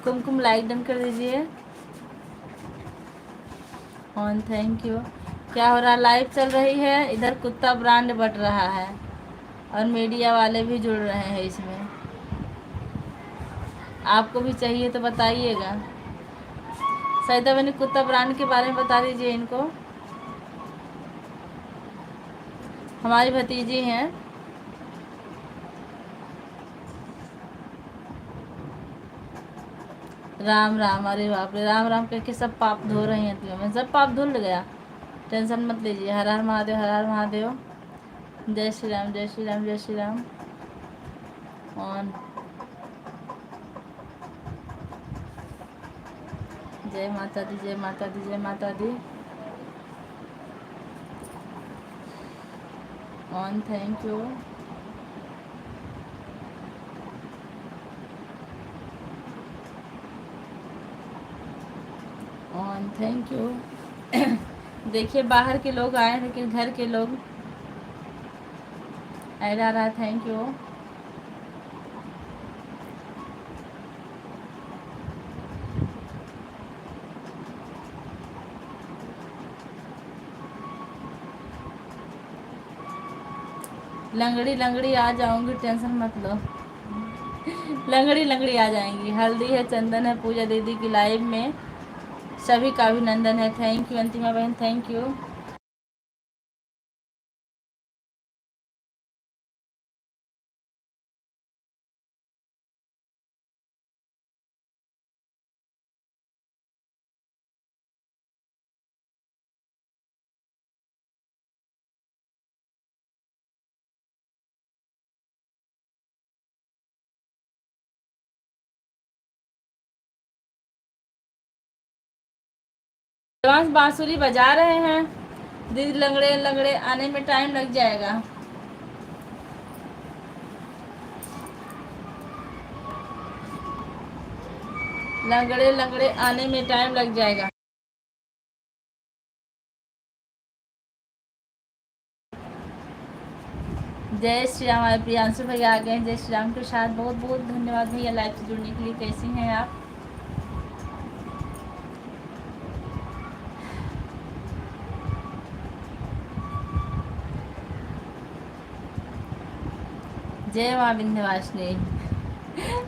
कुमकुम लाइक डन कर दीजिए। On thank you. क्या हो रहा? लाइव चल रही है, इधर कुत्ता ब्रांड बढ़ रहा है और मीडिया वाले भी जुड़ रहे हैं इसमें। आपको भी चाहिए तो बताइएगा। सरिता बनी कुत्ता ब्रांड के बारे में बता दीजिए इनको। हमारी भतीजी हैं। राम राम। अरे बाप रे, राम राम करके सब पाप धो रही हैं तुम में, सब पाप धुल गया, टेंशन मत लीजिए। हर हर महादेव, हर हर महादेव। जय श्री राम, जय श्री राम, जय श्री राम। ऑन। जय माता दी, जय माता दी, जय माता दी। On thank you. On thank you. देखिए बाहर के लोग आए लेकिन घर के लोग ऐड आ रहा है। Thank you. लंगड़ी लंगड़ी आ जाऊंगी, टेंशन मत लो लंगड़ी लंगड़ी आ जाएंगी। हल्दी है, चंदन है पूजा दीदी की लाइव में, सभी का अभिनंदन है। थैंक यू अंतिमा बहन, थैंक यू। एडवांस बांसुरी बजा रहे हैं दीदी। लंगड़े लंगड़े आने में टाइम लग जाएगा। लंगड़े लंगड़े आने में टाइम लग जाएगा। जय श्री राम। हमारे प्रियांशु भैया आ गए हैं जय श्री राम के साथ। बहुत बहुत धन्यवाद भैया लाइव से जुड़ने के लिए। कैसी हैं आप? जय माँ विंध्यवासिनी।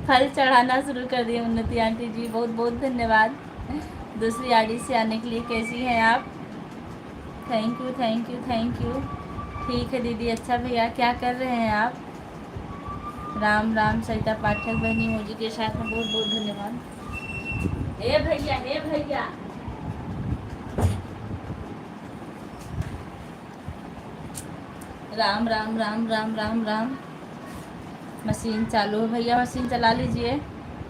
फल चढ़ाना शुरू कर दिए उन्नति आंटी जी, बहुत बहुत धन्यवाद दूसरी आईडी से आने के लिए। कैसी हैं आप? Thank you thank you thank you. ठीक है दीदी। अच्छा भैया क्या कर रहे हैं आप? राम राम सरिता पाठक बहनी मोजी के साथ में बहुत बहुत धन्यवाद। हे भैया हे भैया, राम राम राम राम राम राम। मशीन चालू है भैया, मशीन चला लीजिए,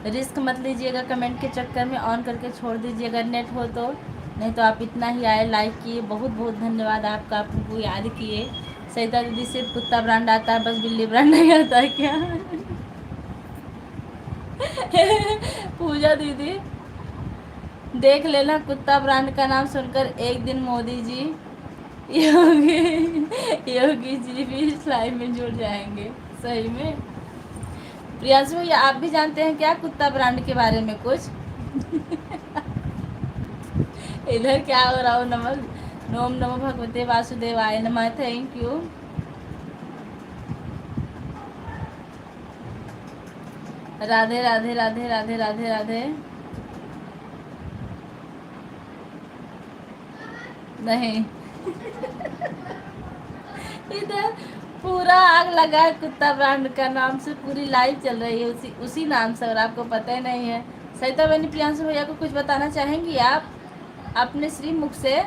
रिस्क मत लीजिएगा कमेंट के चक्कर में, ऑन करके छोड़ दीजिएगा नेट हो तो, नहीं तो आप इतना ही आए लाइक किए, बहुत बहुत धन्यवाद आपका, आप हमको याद किए। सरिता दीदी सिर्फ कुत्ता ब्रांड आता है, बस बिल्ली ब्रांड नहीं आता है क्या? पूजा दीदी देख लेना, कुत्ता ब्रांड का नाम सुनकर एक दिन मोदी जी, योगी योगी जी भी इस लाइफ में जुड़ जाएंगे। सही में प्रियांशु भैया, आप भी जानते हैं क्या कुत्ता ब्रांड के बारे में कुछ? इधर क्या हो रहा हो? ओम नमो भगवते वासुदेवाय नमः। Thank you. राधे राधे राधे राधे राधे राधे। नहीं इधर पूरा आग लगा है कुत्ता ब्रांड का नाम से, पूरी लाइव चल रही है उसी उसी नाम से, और आपको पता ही नहीं है। सरिता बहनी प्रियांशु भैया को कुछ बताना चाहेंगी आप अपने श्री मुख से?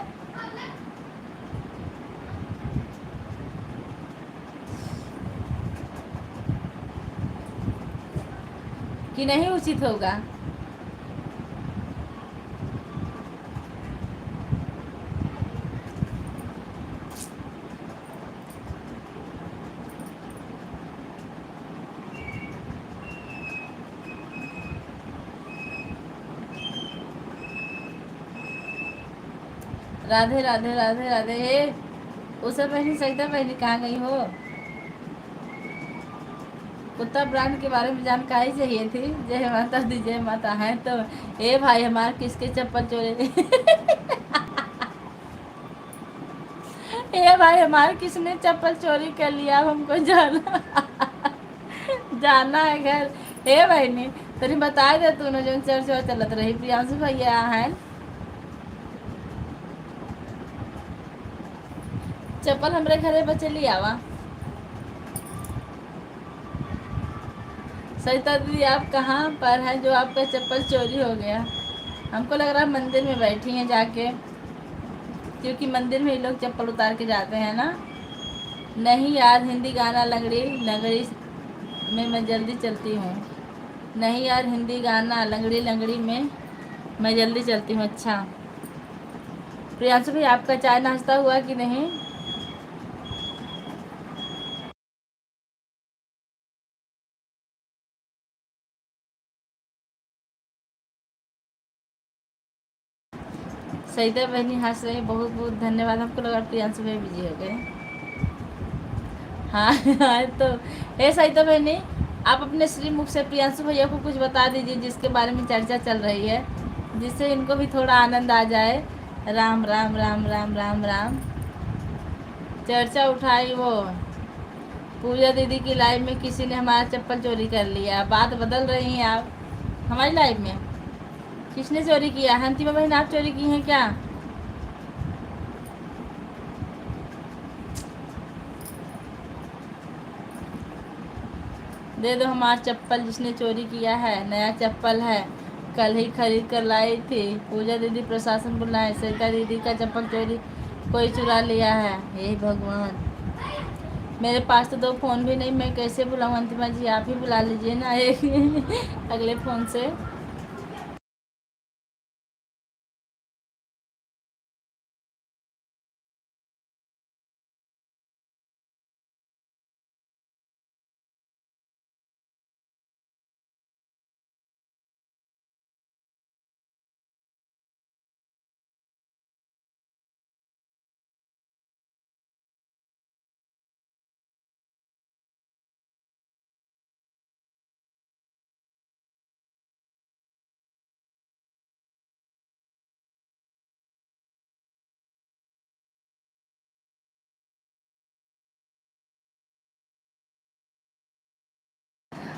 कि नहीं उचित होगा? राधे राधे राधे राधे। हे उषा बहनी सरिता बहनी कहाँ गई हो? कुत्ता ब्रांड के बारे में जानकारी चाहिए थी। जय माता दी जय माता। है तो ए भाई हमारे किसके चप्पल चोरी? ए भाई हमारे किसने चप्पल चोरी कर लिया? अब हमको जाना जाना है घर। हे बहनी तरी बताए दे तू जो चर्चा चलत रही प्रियांशु भैया है चप्पल हमरे घरे बचे ले आवा। सरिता दीदी आप कहाँ पर हैं जो आपका चप्पल चोरी हो गया? हमको लग रहा है मंदिर में बैठी हैं जाके, क्योंकि मंदिर में ही लोग चप्पल उतार के जाते हैं ना। नहीं यार, हिंदी गाना लंगड़ी लंगड़ी में मैं जल्दी चलती हूँ। नहीं यार, हिंदी गाना लंगड़ी लंगड़ी में मैं जल्दी चलती हूँ। अच्छा प्रियांशु भाई आपका चाय नाश्ता हुआ कि नहीं? सईदा बहनी हंस रही, बहुत बहुत धन्यवाद। हमको लगा प्रियांशु भाई बिजी हो गए। हाँ हाँ तो हे सईदा बहनी, आप अपने श्री मुख से प्रियांशु भैया को कुछ बता दीजिए जिसके बारे में चर्चा चल रही है, जिससे इनको भी थोड़ा आनंद आ जाए। राम राम राम राम राम राम। चर्चा उठाई वो पूजा दीदी की लाइफ में किसी ने हमारा चप्पल चोरी कर लिया। बात बदल रही हैं आप हमारी लाइफ में। किसने चोरी किया? हंतिमा बहन आप चोरी की हैं क्या? दे दो हमारा चप्पल, जिसने चोरी किया है। नया चप्पल है, कल ही खरीद कर लाई थी। पूजा दीदी प्रशासन बुलाए, सरिता दीदी का चप्पल चोरी कोई चुरा लिया है। हे भगवान, मेरे पास तो 2 फ़ोन भी नहीं, मैं कैसे बुलाऊँ? अंतिमा जी आप ही बुला लीजिए ना एक अगले फ़ोन से।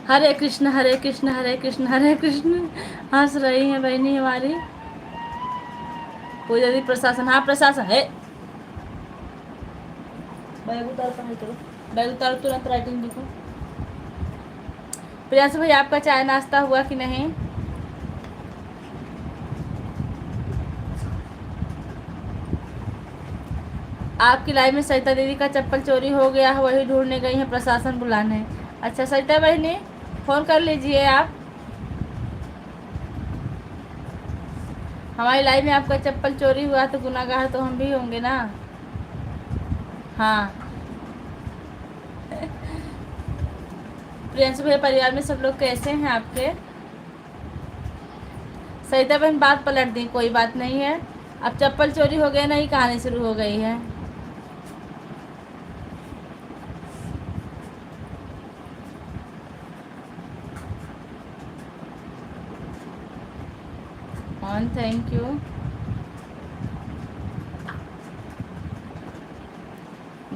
हरे कृष्ण हरे कृष्ण हरे कृष्ण हरे कृष्ण। हंस रही है बहनी हमारी। कोई यदि प्रशासन, हाँ प्रशासन है। बैग उतार, पढ़ाई करो, बैग उतारो तुरंत, राइटिंग लिखो। प्रियांशु भाई आपका चाय नाश्ता हुआ कि नहीं? आपकी लाइफ में सरिता दीदी का चप्पल चोरी हो गया है, वही ढूंढने गई है प्रशासन बुलाने। अच्छा सरिता बहनी फ़ोन कर लीजिए आप। हमारी लाइफ में आपका चप्पल चोरी हुआ तो गुनाहगार तो हम भी होंगे ना। हाँ प्रियांशु भैया परिवार में सब लोग कैसे हैं आपके? सरिता बहन बात पलट दी, कोई बात नहीं है। अब चप्पल चोरी हो गया, नई कहानी शुरू हो गई है। On, thank you.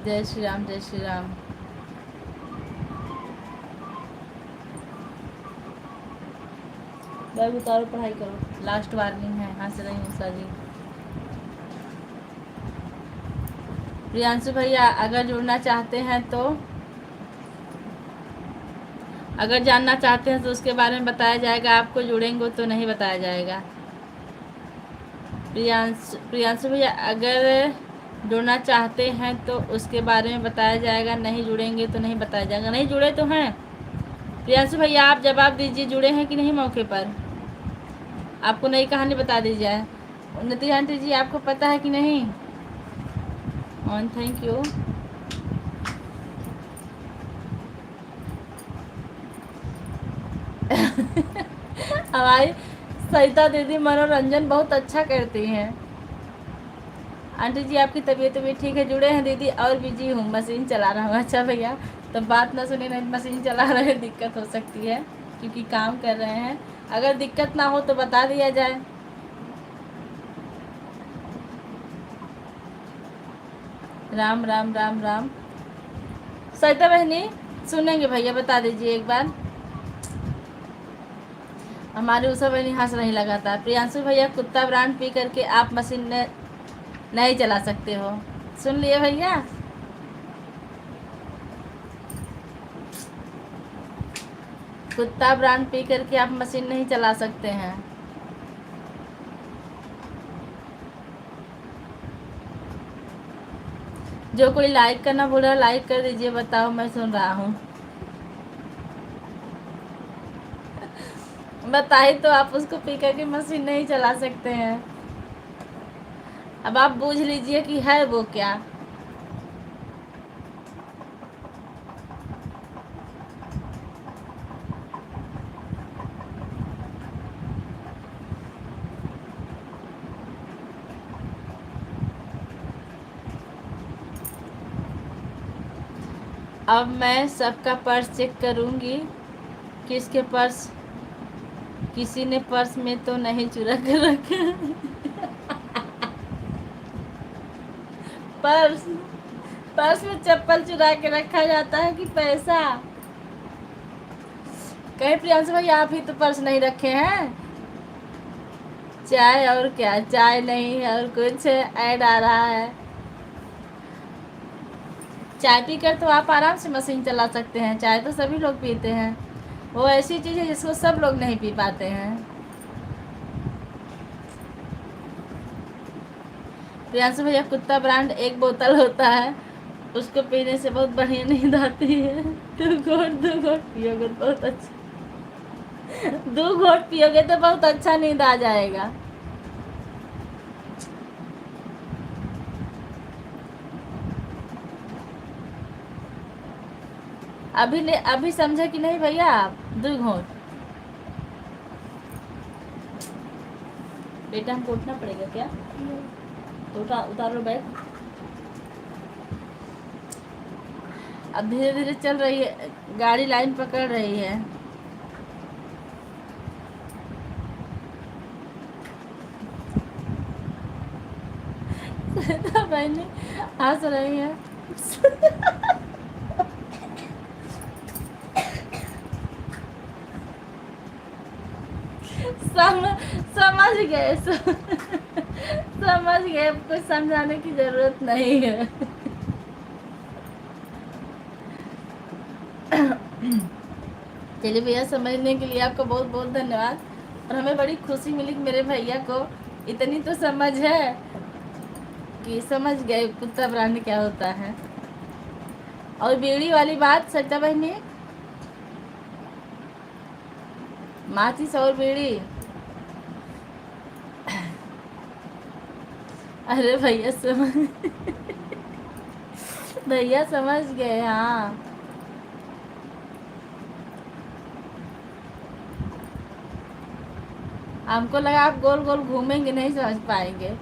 जय श्री राम, जय श्री राम। बैग उतारो, पढ़ाई करो, लास्ट वार्निंग है। हंस रही हूँ सर जी। प्रियांशु भैया अगर जुड़ना चाहते हैं तो, अगर जानना चाहते हैं तो उसके बारे में बताया जाएगा आपको, जुड़ेंगे तो नहीं बताया जाएगा। प्रियांशु भैया अगर जुड़ना चाहते हैं तो उसके बारे में बताया जाएगा, नहीं जुड़ेंगे तो नहीं बताया जाएगा। नहीं जुड़े तो हैं प्रियांशु भैया, आप जवाब दीजिए जुड़े हैं कि नहीं मौके पर। आपको नई कहानी बता दी जाए। उन्नति आंटी जी आपको पता है कि नहीं? On, thank you. हमारी सरिता दीदी मनोरंजन बहुत अच्छा करती हैं। आंटी जी आपकी तबीयत भी ठीक है? जुड़े हैं दीदी और बिजी हूँ, मशीन चला रहा हूँ। अच्छा भैया तो बात ना सुने, नहीं मशीन चला रहे हैं, दिक्कत हो सकती है क्योंकि काम कर रहे हैं। अगर दिक्कत ना हो तो बता दिया जाए। राम राम राम राम। सरिता बहनी सुनेंगे भैया, बता दीजिए एक बार। हमारी उषा बहनी हंस नहीं लगाता। प्रियांशु भैया कुत्ता ब्रांड पी करके आप मशीन नहीं चला सकते हो। सुन लिए भैया? कुत्ता ब्रांड पी करके आप मशीन नहीं चला सकते हैं। जो कोई लाइक करना बोल रहा है लाइक कर दीजिए। बताओ, मैं सुन रहा हूँ। बताइए तो आप उसको पी करके मशीन नहीं चला सकते हैं। अब आप बूझ लीजिए कि है वो क्या। अब मैं सबका पर्स चेक करूंगी, किसके पर्स, किसी ने पर्स में तो नहीं चुरा कर रखा। पर्स, पर्स में चप्पल चुरा के रखा जाता है कि पैसा? कहीं प्रियांशु भाई आप ही तो पर्स नहीं रखे हैं। चाय और क्या, चाय नहीं और कुछ ऐड आ रहा है। चाय पीकर तो आप आराम से मशीन चला सकते हैं। चाय तो सभी लोग पीते हैं, वो ऐसी चीज़ है जिसको सब लोग नहीं पी पाते हैं। प्रियांशु भैया कुत्ता ब्रांड एक बोतल होता है, उसको पीने से बहुत बढ़िया नींद आती है। 2 घोट पियोगे तो बहुत अच्छा, 2 घोट पियोगे तो बहुत अच्छा नींद आ जाएगा। अभी समझे कि नहीं भैया आप? 2 घोट बेटा हमको उठना पड़ेगा क्या? तो उतारो बैग। अब धीरे धीरे चल रही है गाड़ी, लाइन पकड़ रही है। बहनी हंस रही है। समझ गए समझ गए, कुछ समझाने की जरूरत नहीं है। चलिए भैया, समझने के लिए आपका बहुत बहुत धन्यवाद। और हमें बड़ी खुशी मिली कि मेरे भैया को इतनी तो समझ है कि समझ गए कुत्ता ब्रांड क्या होता है। और बीड़ी वाली बात सरिता बहनी, माचिस और बीड़ी, अरे भैया भैया समझ गए। हाँ, हमको लगा आप गोल गोल घूमेंगे, नहीं समझ पाएंगे।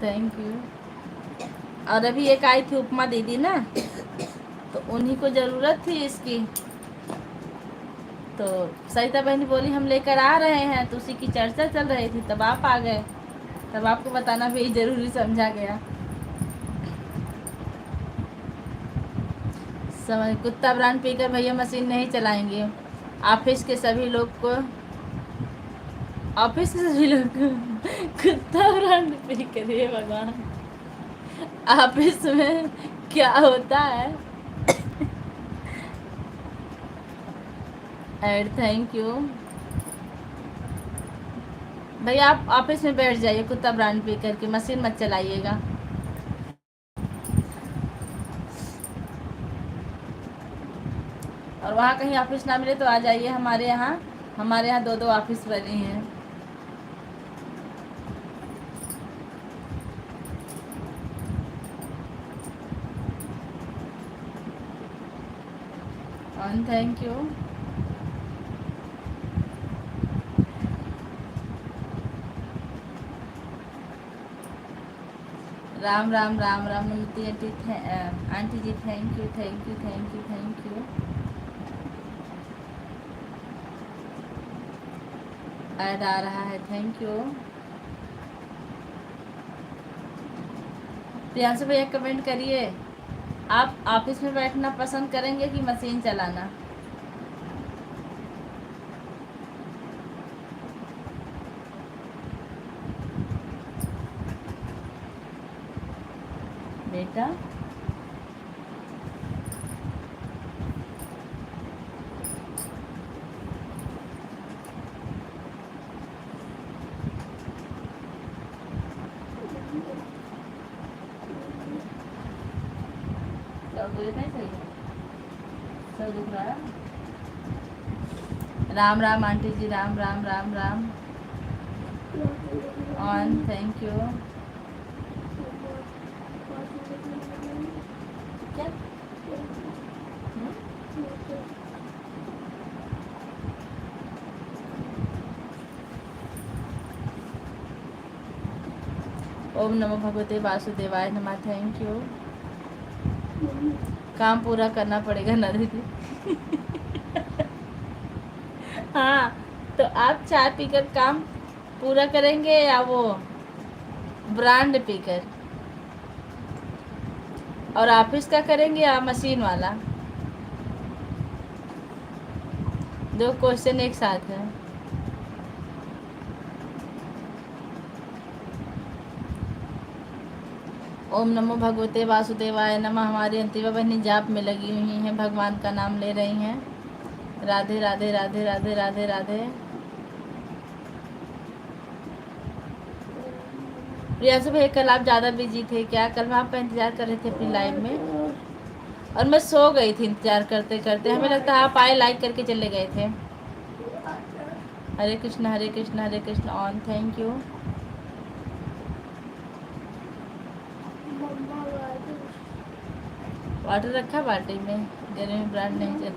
Thank you. और अभी एक आई थी उपमा दीदी ना, तो उन्हीं को ज़रूरत थी इसकी, तो सरिता बहनी बोली हम लेकर आ रहे हैं, तो उसी की चर्चा चल रही थी, तब आप आ गए, तब आपको बताना भी ज़रूरी समझा गया। समझ, कुत्ता ब्रांड पीकर भैया मशीन नहीं चलाएंगे। ऑफिस के सभी लोग को कुत्ता ब्रांड पीकर, ये भगवान, ऑफिस में क्या होता है। एड थैंक यू भैया, आप ऑफिस में बैठ जाइए, कुत्ता ब्रांड पी करके मशीन मत चलाइएगा। और वहाँ कहीं ऑफिस ना मिले तो आ जाइए हमारे यहाँ 2 ऑफिस बने हैं। Thank you. राम राम राम राम नमस्ते auntie ji, thank you thank you thank you thank you. Ad आ रहा है, थैंक यू। प्रियांशु भैया कमेंट करिए, आप ऑफिस में बैठना पसंद करेंगे कि मशीन चलाना? बेटा सब दुख रहा है। Ram Ram aunty ji, Ram Ram Ram Ram. Thank you. क्या ओम नमो भगवते वासुदेवाय नमः, थैंक यू। काम पूरा करना पड़ेगा ना दीदी। हाँ, तो आप चाय पीकर काम पूरा करेंगे या वो ब्रांड पीकर? और ऑफिस का करेंगे या मशीन वाला? 2 क्वेश्चन एक साथ है। ओम नमो भगवते वासुदेवाय नमः। हमारी अंतिमा बहनी जाप में लगी हुई हैं, भगवान का नाम ले रही हैं। राधे राधे राधे राधे राधे राधे। प्रियांशु भैया, कल आप ज़्यादा बिजी थे क्या? कल मैं आपका इंतज़ार कर रही थी अपनी लाइव में, और मैं सो गई थी इंतज़ार करते करते। हमें लगता है आप आए, लाइक करके चले गए थे। Hare Krishna Hare Krishna Hare Krishna. On, thank you. Water रखा बाल्टी में, गर्मी में ब्रांड नहीं चल।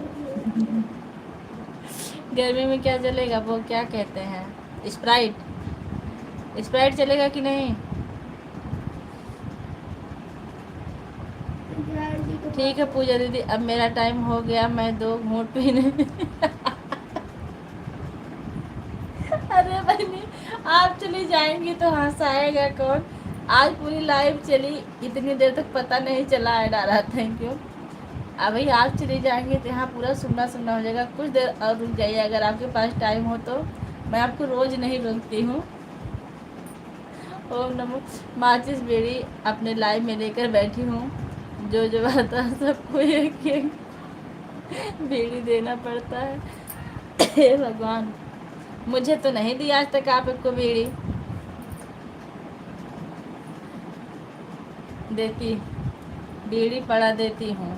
गर्मी में क्या चलेगा, वो क्या कहते हैं, स्प्राइट? स्प्राइट चलेगा कि नहीं? ठीक है पूजा दीदी, अब मेरा टाइम हो गया, मैं 2 घूंट पीने। अरे बहनी, आप चली जाएंगी तो हंसाएगा कौन? आज पूरी लाइव चली, इतनी देर तक पता नहीं चला। ऐड आ रहा, थैंक यू। अभी आप चले जाएंगे तो यहाँ पूरा सुनना सुनना हो जाएगा। कुछ देर और रुक जाइए, अगर आपके पास टाइम हो तो। मैं आपको रोज़ नहीं रोकती हूँ। ओम नमो। माचिस बीड़ी अपने लाइफ में लेकर बैठी हूँ। जो जो आता है सबको एक एक बीड़ी देना पड़ता है। हे भगवान, मुझे तो नहीं दी आज तक आप एक को बीड़ी। देती, बीड़ी पड़ा देती हूँ।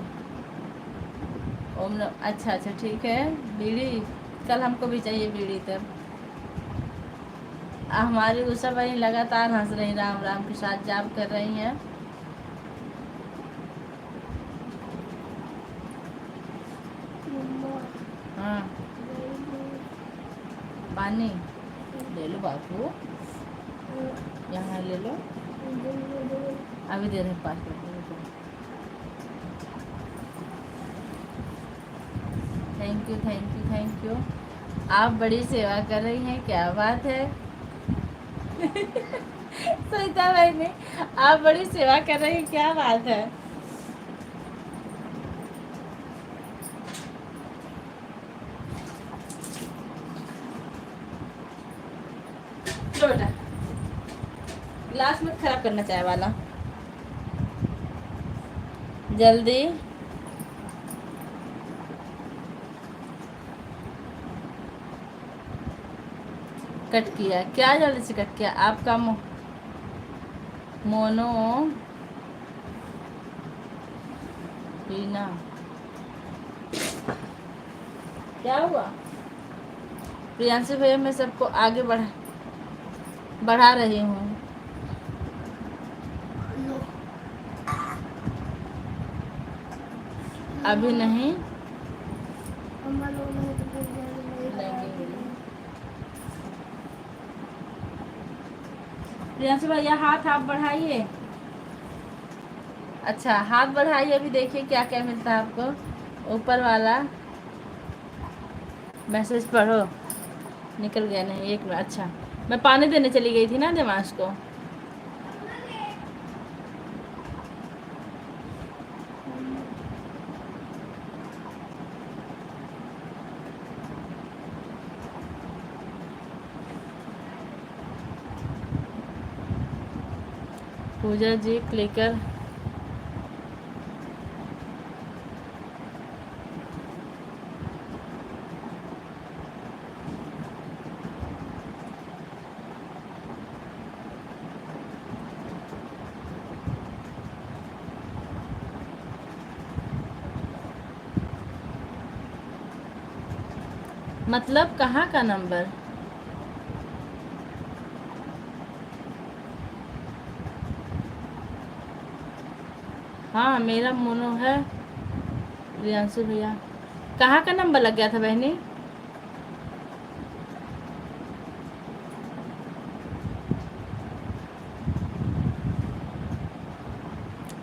ओम नमो। अच्छा अच्छा ठीक है, बीड़ी कल हमको भी चाहिए बीड़ी। तब हमारी उषा बहन लगातार हंस रही, राम राम के साथ जाप कर रही हैं। हाँ, पानी ले लो बापू, यहाँ ले लो। अभी दे रहे हैं 5 minute. Thank you thank you thank you. आप बड़ी सेवा कर रही हैं, क्या बात है। सविता बहन, आप बड़ी सेवा कर रही हैं, क्या बात है। लो बेटा, गिलास मत खराब करना चाय वाला। जल्दी कट किया क्या? जल्दी से कट किया आपका मोनो रीना। क्या हुआ? प्रियांशु भैया, मैं सबको आगे बढ़ा रही हूँ। अभी नहीं प्रियांशु भैया, हाथ आप बढ़ाइए। अच्छा, हाथ बढ़ाइए, अभी देखिए क्या क्या मिलता है आपको। ऊपर वाला मैसेज पढ़ो। निकल गया नहीं, एक मिनट। अच्छा, मैं पानी देने चली गई थी ना दिमाग को। पूजा जी क्लिकर मतलब कहाँ का नंबर? हाँ, मेरा मोनो है। प्रियांशु भैया, कहाँ का नंबर लग गया था बहनी?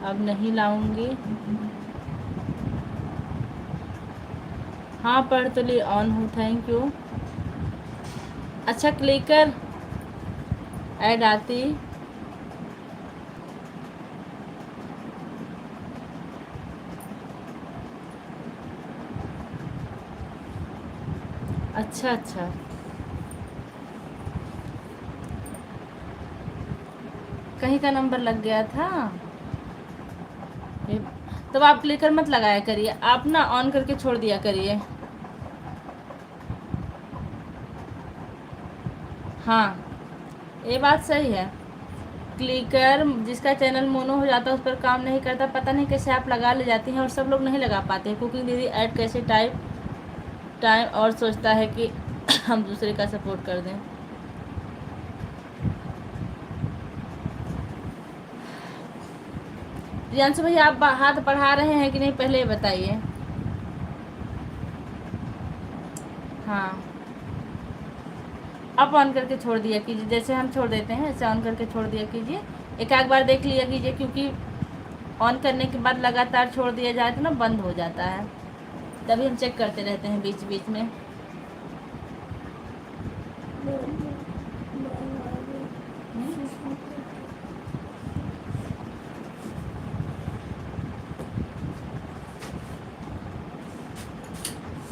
अब नहीं लाऊंगी। हाँ, पढ़ तो ली, ऑन हूँ, थैंक यू। अच्छा, क्लिकर ऐड आती। अच्छा अच्छा, कहीं का नंबर लग गया था। तब आप क्लिकर मत लगाया करिए, आप ना ऑन करके छोड़ दिया करिए। हाँ, ये बात सही है। क्लिकर जिसका चैनल मोनो हो जाता है उस पर काम नहीं करता। पता नहीं कैसे आप लगा ले जाती हैं और सब लोग नहीं लगा पाते हैं। कुकिंग दीदी ऐड कैसे टाइम और सोचता है कि हम दूसरे का सपोर्ट कर दें। प्रियांशु भैया, आप हाथ बढ़ा रहे हैं कि नहीं, पहले ये बताइए। हाँ, आप ऑन करके छोड़ दिया कीजिए, जैसे हम छोड़ देते हैं ऐसे ऑन करके छोड़ दिया कीजिए। एक आध बार देख लिया कीजिए, क्योंकि ऑन करने के बाद लगातार छोड़ दिया जाए तो ना बंद हो जाता है। तभी हम चेक करते रहते हैं बीच बीच में।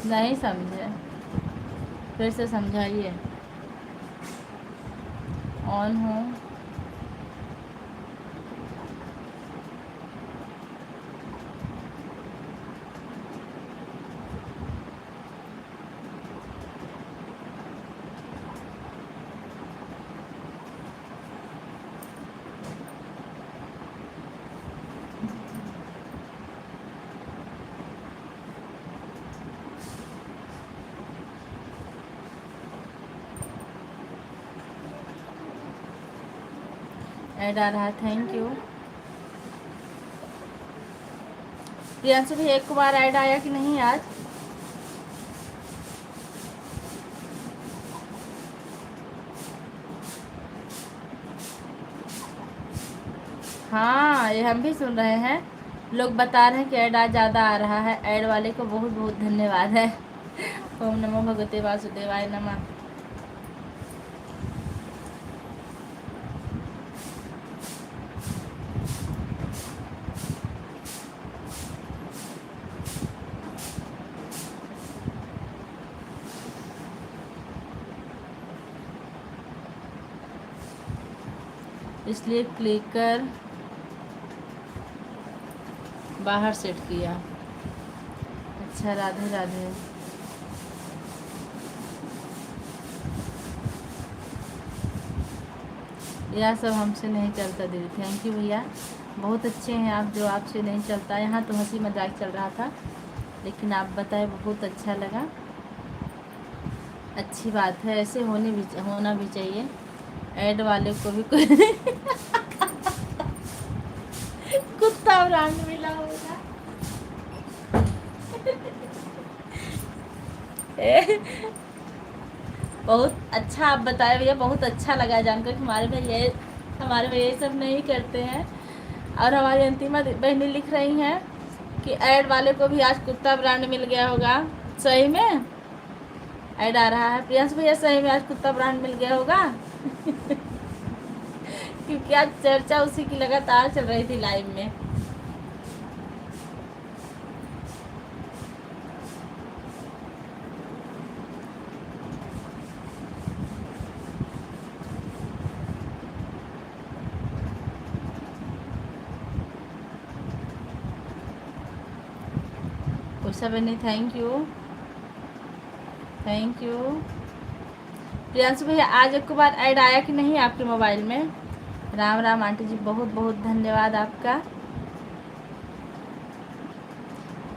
नहीं समझे, फिर से समझाइए। ऑन हो। ऐड आ रहा है, थैंक यू। प्रियांशु भी एक बार ऐड आया कि नहीं आज? हाँ, ये हम भी सुन रहे हैं, लोग बता रहे हैं कि ऐड आज ज़्यादा आ रहा है। ऐड वाले को बहुत बहुत धन्यवाद है। ओम नमो भगवते वासुदेवाय नमः। इसलिए क्लिक कर बाहर सेट किया। अच्छा, राधे राधे। यह सब हमसे नहीं चलता दीदी। थैंक यू भैया, बहुत अच्छे हैं आप, जो आपसे नहीं चलता। यहाँ तो हंसी मजाक चल रहा था, लेकिन आप बताए बहुत अच्छा लगा। अच्छी बात है, ऐसे होना भी चाहिए। ऐड वाले को भी कोई कुत्ता ब्रांड मिला होगा। बहुत अच्छा आप बताए भैया, बहुत अच्छा लगा जानकर कि हमारे भैया ये सब नहीं करते हैं। और हमारी अंतिमा बहनी लिख रही हैं कि ऐड वाले को भी आज कुत्ता ब्रांड मिल गया होगा। सही में ऐड आ रहा है प्रियांश भैया, सही में आज कुत्ता ब्रांड मिल गया होगा। क्योंकि आज चर्चा उसी की लगातार चल रही थी लाइव में। उषा बनी thank you, thank you. Priyanshu भैया आज एक बार ऐड आया कि नहीं आपके मोबाइल में? राम राम आंटी जी, बहुत बहुत धन्यवाद आपका।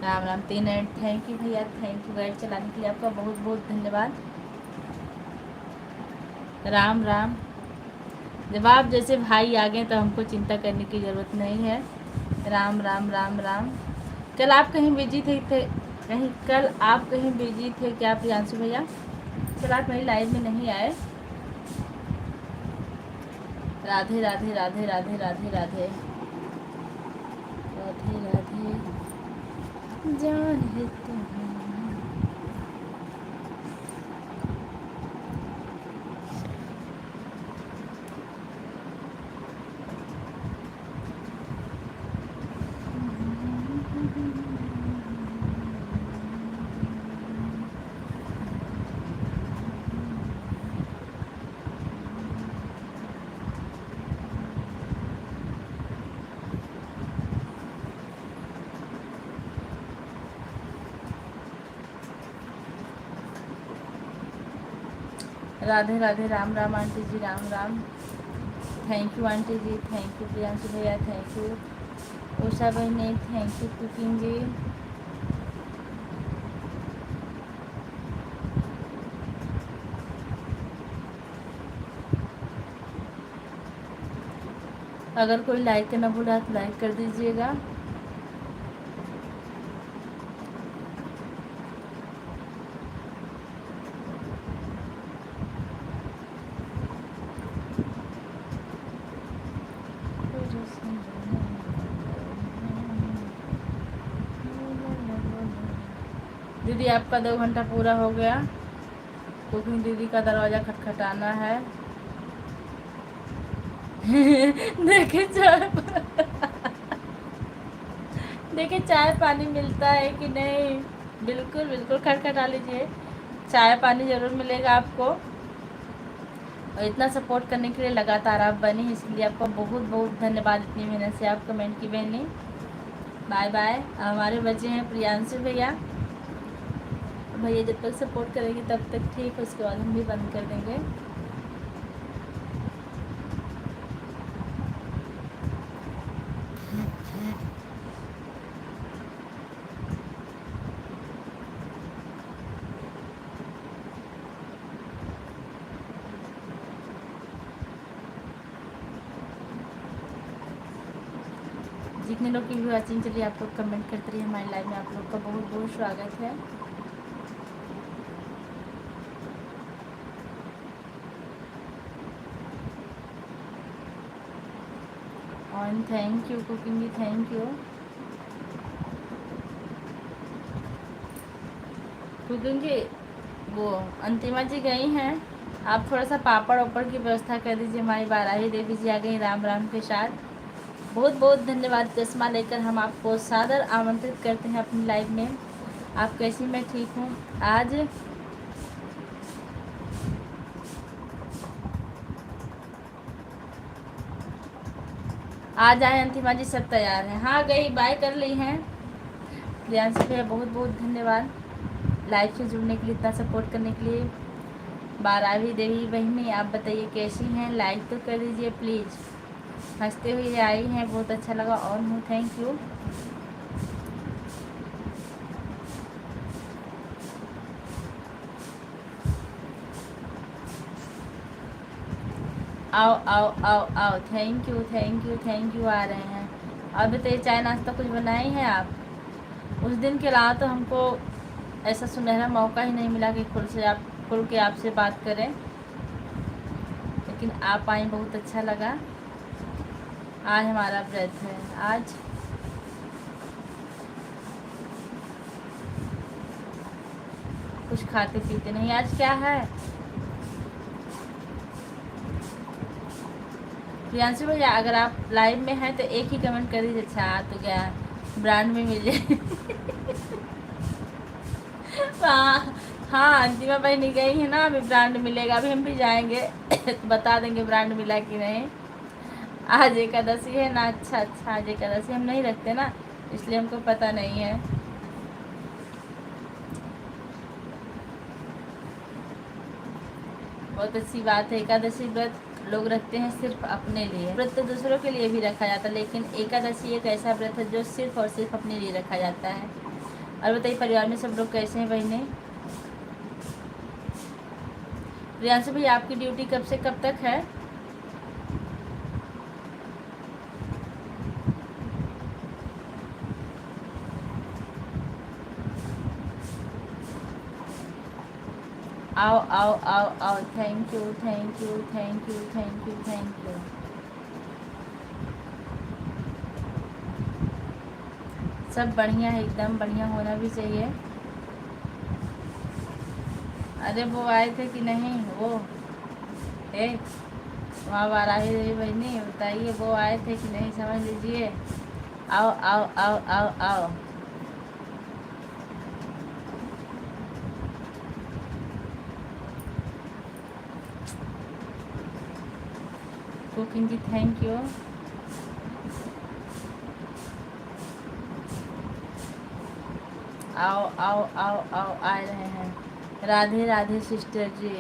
Ram Ram 3 add, thank you भैया, थैंक यू। ऐड चलाने के लिए आपका बहुत बहुत धन्यवाद। राम राम। जब आप जैसे भाई आ गए तो हमको चिंता करने की ज़रूरत नहीं है। राम राम राम राम। कल आप कहीं बिजी थे कल आप कहीं बिजी थे क्या प्रियांशु भैया? कल आप मेरी लाइव में नहीं आए। राधे राधे राधे राधे राधे राधे राधे राधे। जान है तुम। Radhe Radhe. Ram Ram aunty ji, Ram Ram. Thank you aunty ji, thank you Priyanshu भैया, थैंक यू उषा बहनी, थैंक यू कुकिंग जी। अगर कोई लाइक करना भूला तो लाइक कर दीजिएगा। दीदी आपका 2 घंटा पूरा हो गया। कुकिंग दीदी का दरवाज़ा खटखटाना है। देखे चाय पानी मिलता है कि नहीं। बिल्कुल बिल्कुल खटखटा लीजिए, चाय पानी ज़रूर मिलेगा आपको। और इतना सपोर्ट करने के लिए लगातार आप बनी, इसलिए आपका बहुत बहुत धन्यवाद, इतनी मेहनत से आप कमेंट की बहनी। Bye bye. हमारे बच्चे हैं प्रियांशु भैया, भैया जब तक सपोर्ट करेंगे तब तक ठीक, उसके बाद हम भी बंद कर देंगे। जितने लोग की भी वॉचिंग चलिए, आप लोग कमेंट करते रहिए हमारी लाइव में, आप लोग का बहुत बहुत स्वागत है। और थैंक यू कुकिंग भी, थैंक यू कुकिंग की। वो अंतिमा जी गई हैं, आप थोड़ा सा पापड़ वापड़ की व्यवस्था कर दीजिए। हमारी बाराही देवी जी आ गई राम राम के साथ। बहुत बहुत धन्यवाद। चश्मा लेकर हम आपको सादर आमंत्रित करते हैं अपनी लाइव में। आप कैसी? मैं ठीक हूँ। आज आए अंतिमा जी, सब तैयार हैं। हाँ गई, बाय कर ली हैं। प्रियांशु भैया बहुत बहुत धन्यवाद लाइव से जुड़ने के लिए, इतना सपोर्ट करने के लिए। बाराही देवी बहनी, आप बताइए कैसी हैं? लाइक तो कर दीजिए प्लीज़। हंसते हुए आई हैं, बहुत अच्छा लगा। और हूँ, थैंक यू। आओ आओ आओ आओ, thank you thank you thank you. आ रहे हैं। और बताइए चाय नाश्ता कुछ बनाई हैं आप? उस दिन के अलावा तो हमको ऐसा सुनहरा मौका ही नहीं मिला कि खुल के आपसे बात करें, लेकिन आप आई, बहुत अच्छा लगा। आज हमारा व्रत है। आज कुछ खाते पीते नहीं। आज क्या है? प्रियांशु भैया अगर आप लाइव में हैं तो एक ही कमेंट कर दीजिए। अच्छा आ तो गया, ब्रांड में मिल जाए। हाँ हाँ, अंतिमा बहनी गई है ना, अभी ब्रांड मिलेगा, अभी हम भी जाएंगे। तो बता देंगे ब्रांड मिला कि नहीं। आज एकादशी है ना। अच्छा अच्छा, आज एकादशी हम नहीं रखते ना, इसलिए हमको पता नहीं है। बहुत अच्छी बात है। एकादशी व्रत लोग रखते हैं सिर्फ अपने लिए। व्रत तो दूसरों के लिए भी रखा जाता है, लेकिन एकादशी एक ऐसा व्रत है जो सिर्फ और सिर्फ अपने लिए रखा जाता है। और बताइए परिवार में सब लोग कैसे हैं बहने? प्रियांशु भैया आपकी ड्यूटी कब से कब तक है? आओ आओ आओ आओ, thank you thank you thank you thank you thank you. सब बढ़िया है, एकदम बढ़िया होना भी चाहिए। अरे वो आए थे कि नहीं? वो ए वहाँ बाराही देवी बहनी, बताइए वो आए थे कि नहीं? समझ लीजिए। आओ आओ आओ आओ आओ। Cooking ji thank you. आओ आओ आओ आओ, आ रहे हैं। राधे राधे सिस्टर जी।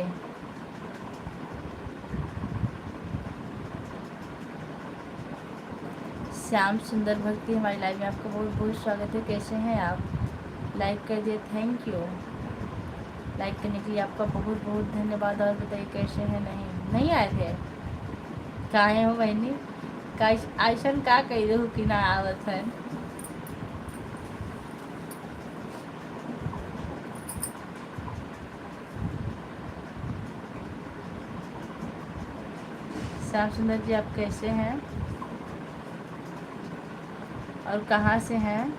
श्याम सुंदर भक्ति हमारी लाइव में आपका बहुत बहुत स्वागत है। कैसे हैं आप? लाइक कर दिए, थैंक यू। लाइक करने के लिए आपका बहुत बहुत धन्यवाद। और बताइए कैसे हैं? नहीं आए थे? काहे हो बहनी? का ऐसन का कही दो कि ना आवत है? श्याम सुंदर जी आप कैसे हैं और कहाँ से हैं?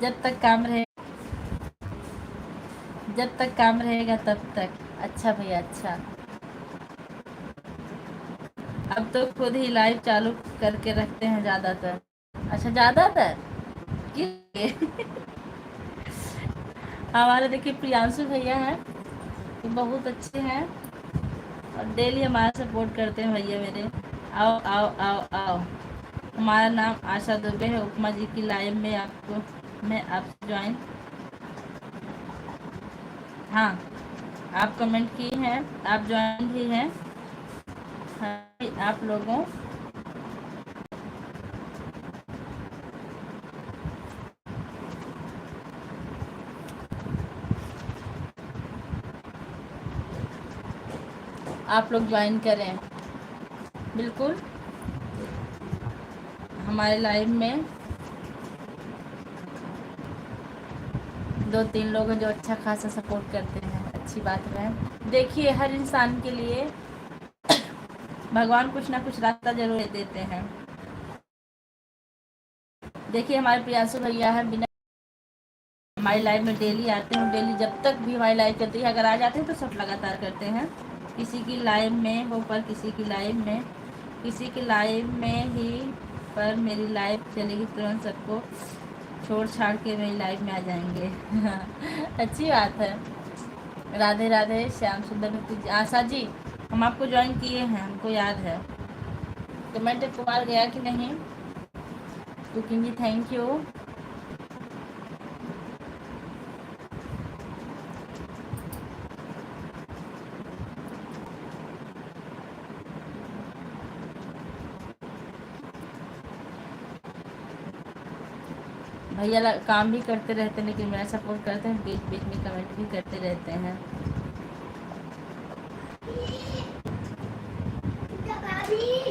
जब तक काम रहे, जब तक काम रहेगा तब तक। अच्छा भैया अच्छा। अब तो खुद ही लाइव चालू करके रखते हैं ज़्यादातर। अच्छा, ज़्यादातर किस हमारे देखिए प्रियांशु भैया हैं, ये बहुत अच्छे हैं और डेली हमारा सपोर्ट करते हैं भैया मेरे। आओ आओ आओ आओ। हमारा नाम आशा दुबे है। उपमा जी की लाइव में आपको मैं आपसे ज्वाइन। हाँ, आप कमेंट की हैं, आप ज्वाइन भी हैं। हाँ, आप लोगों आप लोग ज्वाइन करें बिल्कुल हमारे लाइव में। 2-3 लोग हैं जो अच्छा खासा सपोर्ट करते हैं, अच्छी बात है। देखिए हर इंसान के लिए भगवान कुछ ना कुछ रास्ता जरूर देते हैं। देखिए हमारे प्रियांशु भैया है, बिना हमारी लाइव में डेली आते हैं, डेली जब तक भी हमारी लाइव चलती है, अगर आ जाते हैं तो सब लगातार करते हैं। किसी की लाइव में हो पर किसी की लाइव में, किसी की लाइव में ही पर मेरी लाइव चलेगी तुरंत सबको छोड़ छाड़ के मेरी लाइव में आ जाएंगे। अच्छी बात है। राधे राधे श्याम सुंदर भक्ति। आशा जी, हम आपको ज्वाइन किए हैं, हमको याद है। कमेंट कुमार गया कि नहीं? Cooking ji thank you. भैया काम भी करते रहते हैं लेकिन मेरा सपोर्ट करते हैं, बीच बीच में कमेंट भी करते रहते हैं।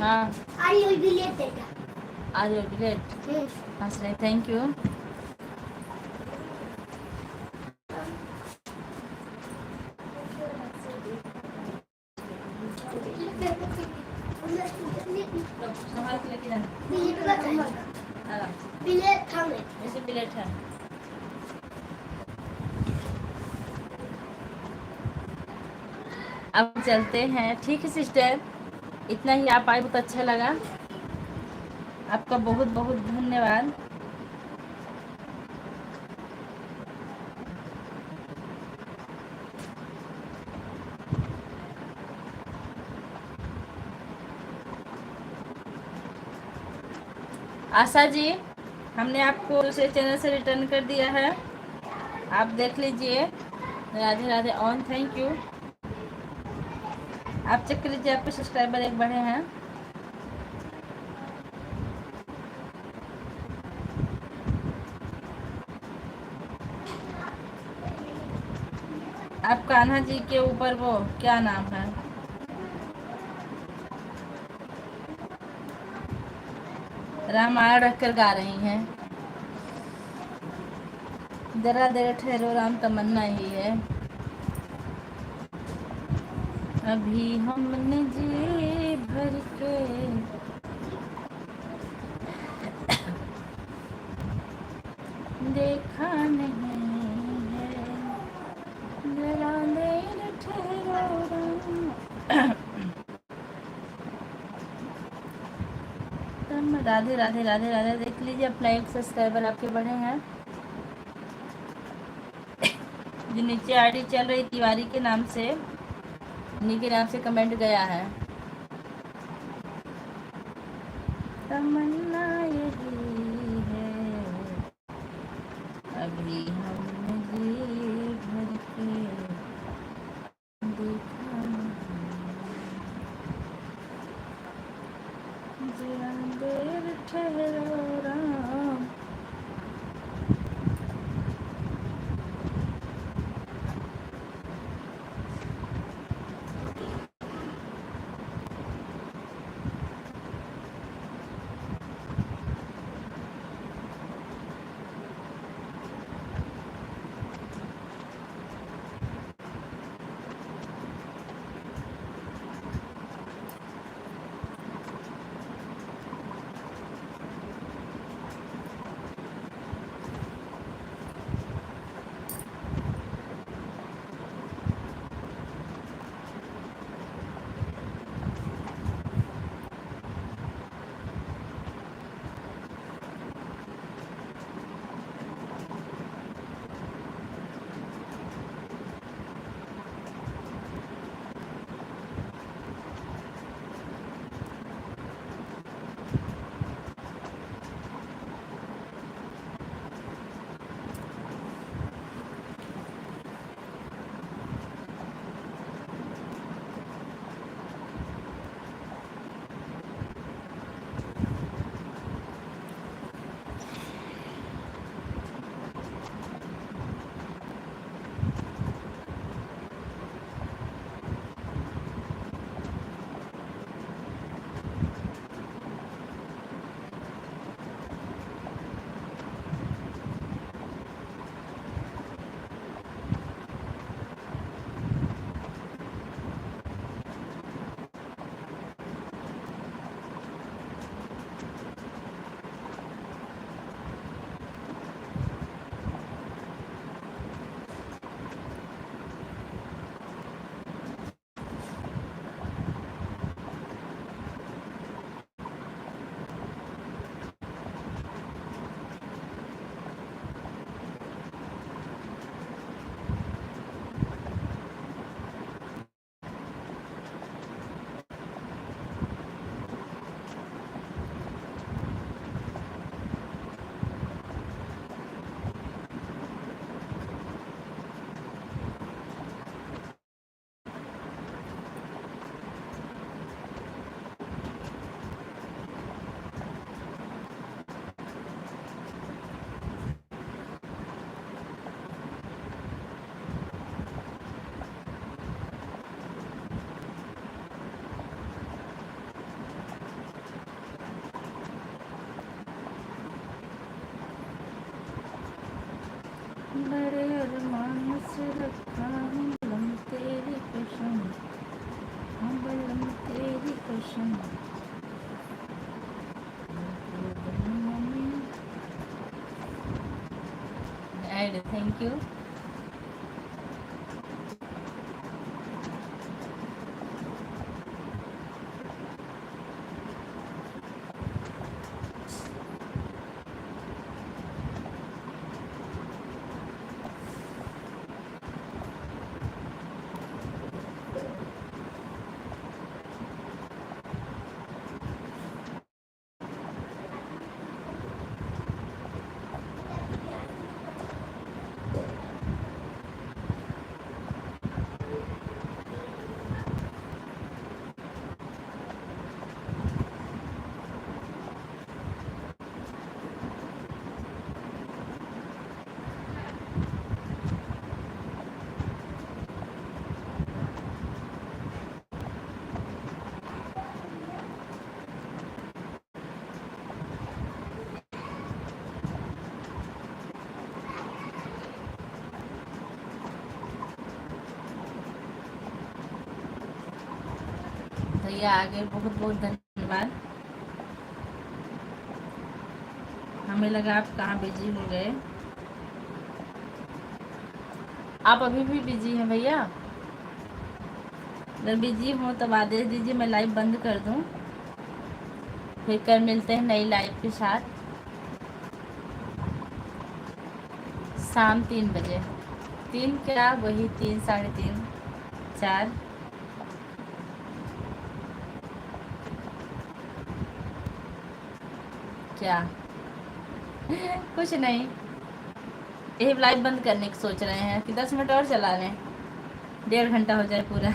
हाँ आज ग्रेट हंस रहे, थैंक यू। संभाल के लेके जाना। ऐसे प्लेट है। अब चलते हैं, ठीक है सिस्टर, इतना ही आप आए बहुत अच्छा लगा, आपका बहुत बहुत धन्यवाद। आशा जी, हमने आपको दूसरे चैनल से रिटर्न कर दिया है, आप देख लीजिए। Radhe Radhe on, thank you. आप चेक कर लीजिए, आपके सब्सक्राइबर एक बढ़े हैं। आप कान्हा जी के ऊपर वो क्या नाम है, रामायण रखकर गा रही हैं। जरा देर ठहरो राम तमन्ना ही है। अभी हमने जी भर के देखा नहीं है, जरा देर ठहरो राम। राधे राधे राधे राधे। देख लीजिए अपना एक सब्सक्राइबर आपके बढ़े हैं। जो नीचे आईडी चल रही तिवारी के नाम से, उन्हीं के नाम से कमेंट गया है। तमन्ना यही है, अभी हमने जी भर के देखा नहीं, जरा देर ठहरो राम। रखा हूँ बलम तेरी कसम, हाँ बलम तेरी कसम। एड थैंक यू। भैया आगे बहुत बहुत धन्यवाद। हमें लगा आप कहाँ बिजी हो गए। आप अभी भी बिजी हैं भैया? अगर बिजी हो तब आदेश दीजिए, मैं लाइव बंद कर दूं। फिर कल मिलते हैं नई लाइव के साथ शाम 3 बजे। 3 क्या, वही 3 साढ़े 3 4। क्या कुछ नहीं, यही लाइव बंद करने की सोच रहे हैं कि 10 मिनट और चला लें, 1.5 घंटा हो जाए पूरा।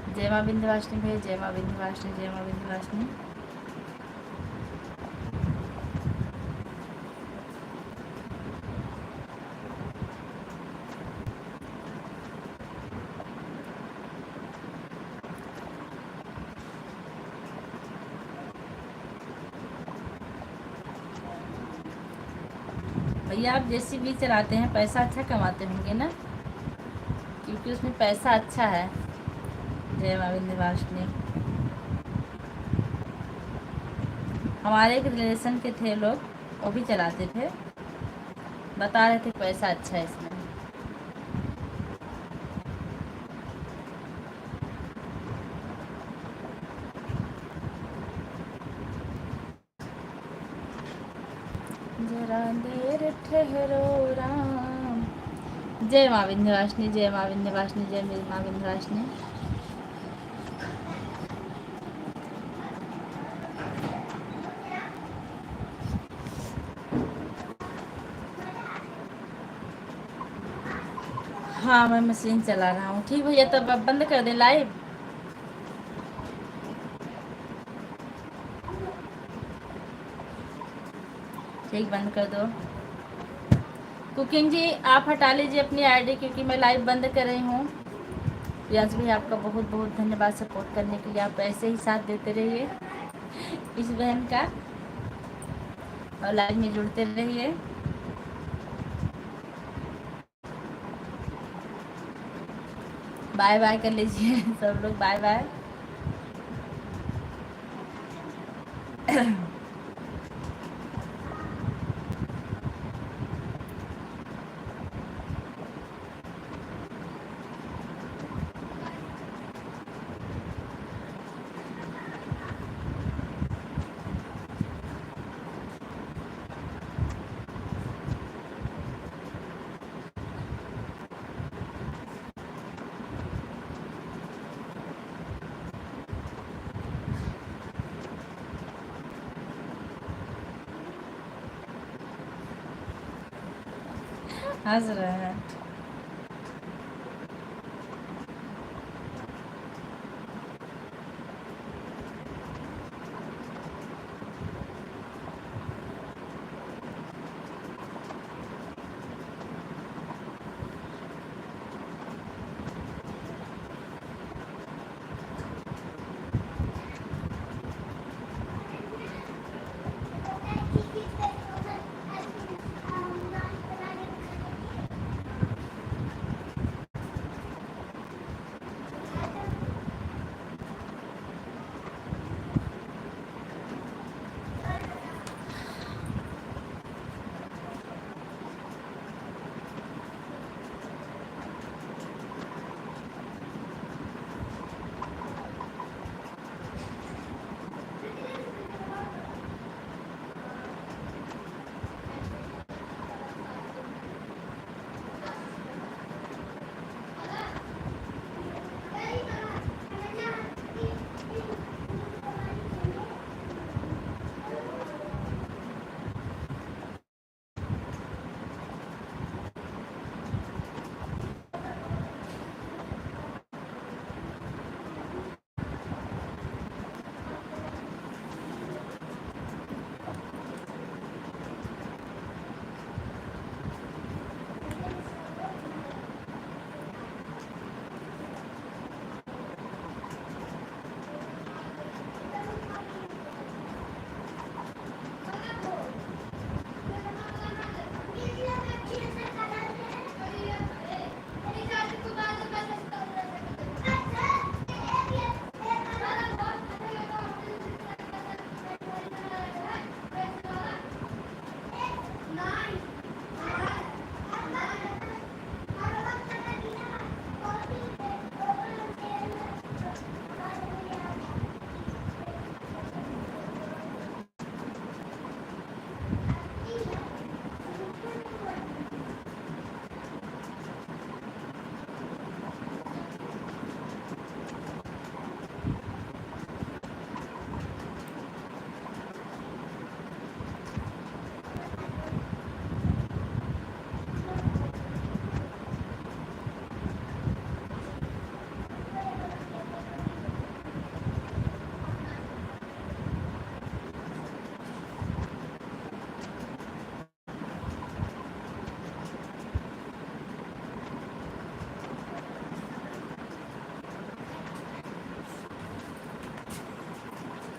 जय माँ विंध्यवासिनी भैया, जय माँ विंध्यवासिनी, जय माँ विंध्यवासिनी। भैया आप जेसीबी चलाते हैं, पैसा अच्छा कमाते होंगे ना, क्योंकि उसमें पैसा अच्छा है। जय माँ विंध्यवासिनी। हमारे एक रिलेशन के थे लोग, वो भी चलाते थे, बता रहे थे पैसा अच्छा है इसमें। जरा देर ठहरो राम। जय माँ विंध्यवासिनी, जय माँ विंध्यवासिनी, जय मेरी माँ विंध्यवासिनी। हाँ मैं मशीन चला रहा हूँ। ठीक भैया, तब अब बंद कर दें लाइव। ठीक, बंद कर दो। कुकिंग जी आप हटा लीजिए अपनी आईडी, क्योंकि मैं लाइव बंद कर रही हूँ। प्रियांश भाई आपका बहुत बहुत धन्यवाद सपोर्ट करने के लिए। आप ऐसे ही साथ देते रहिए इस बहन का, और लाइव में जुड़ते रहिए। बाय बाय कर लीजिए सब लोग, बाय बाय। हंस रहे हैं।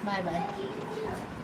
Bye bye.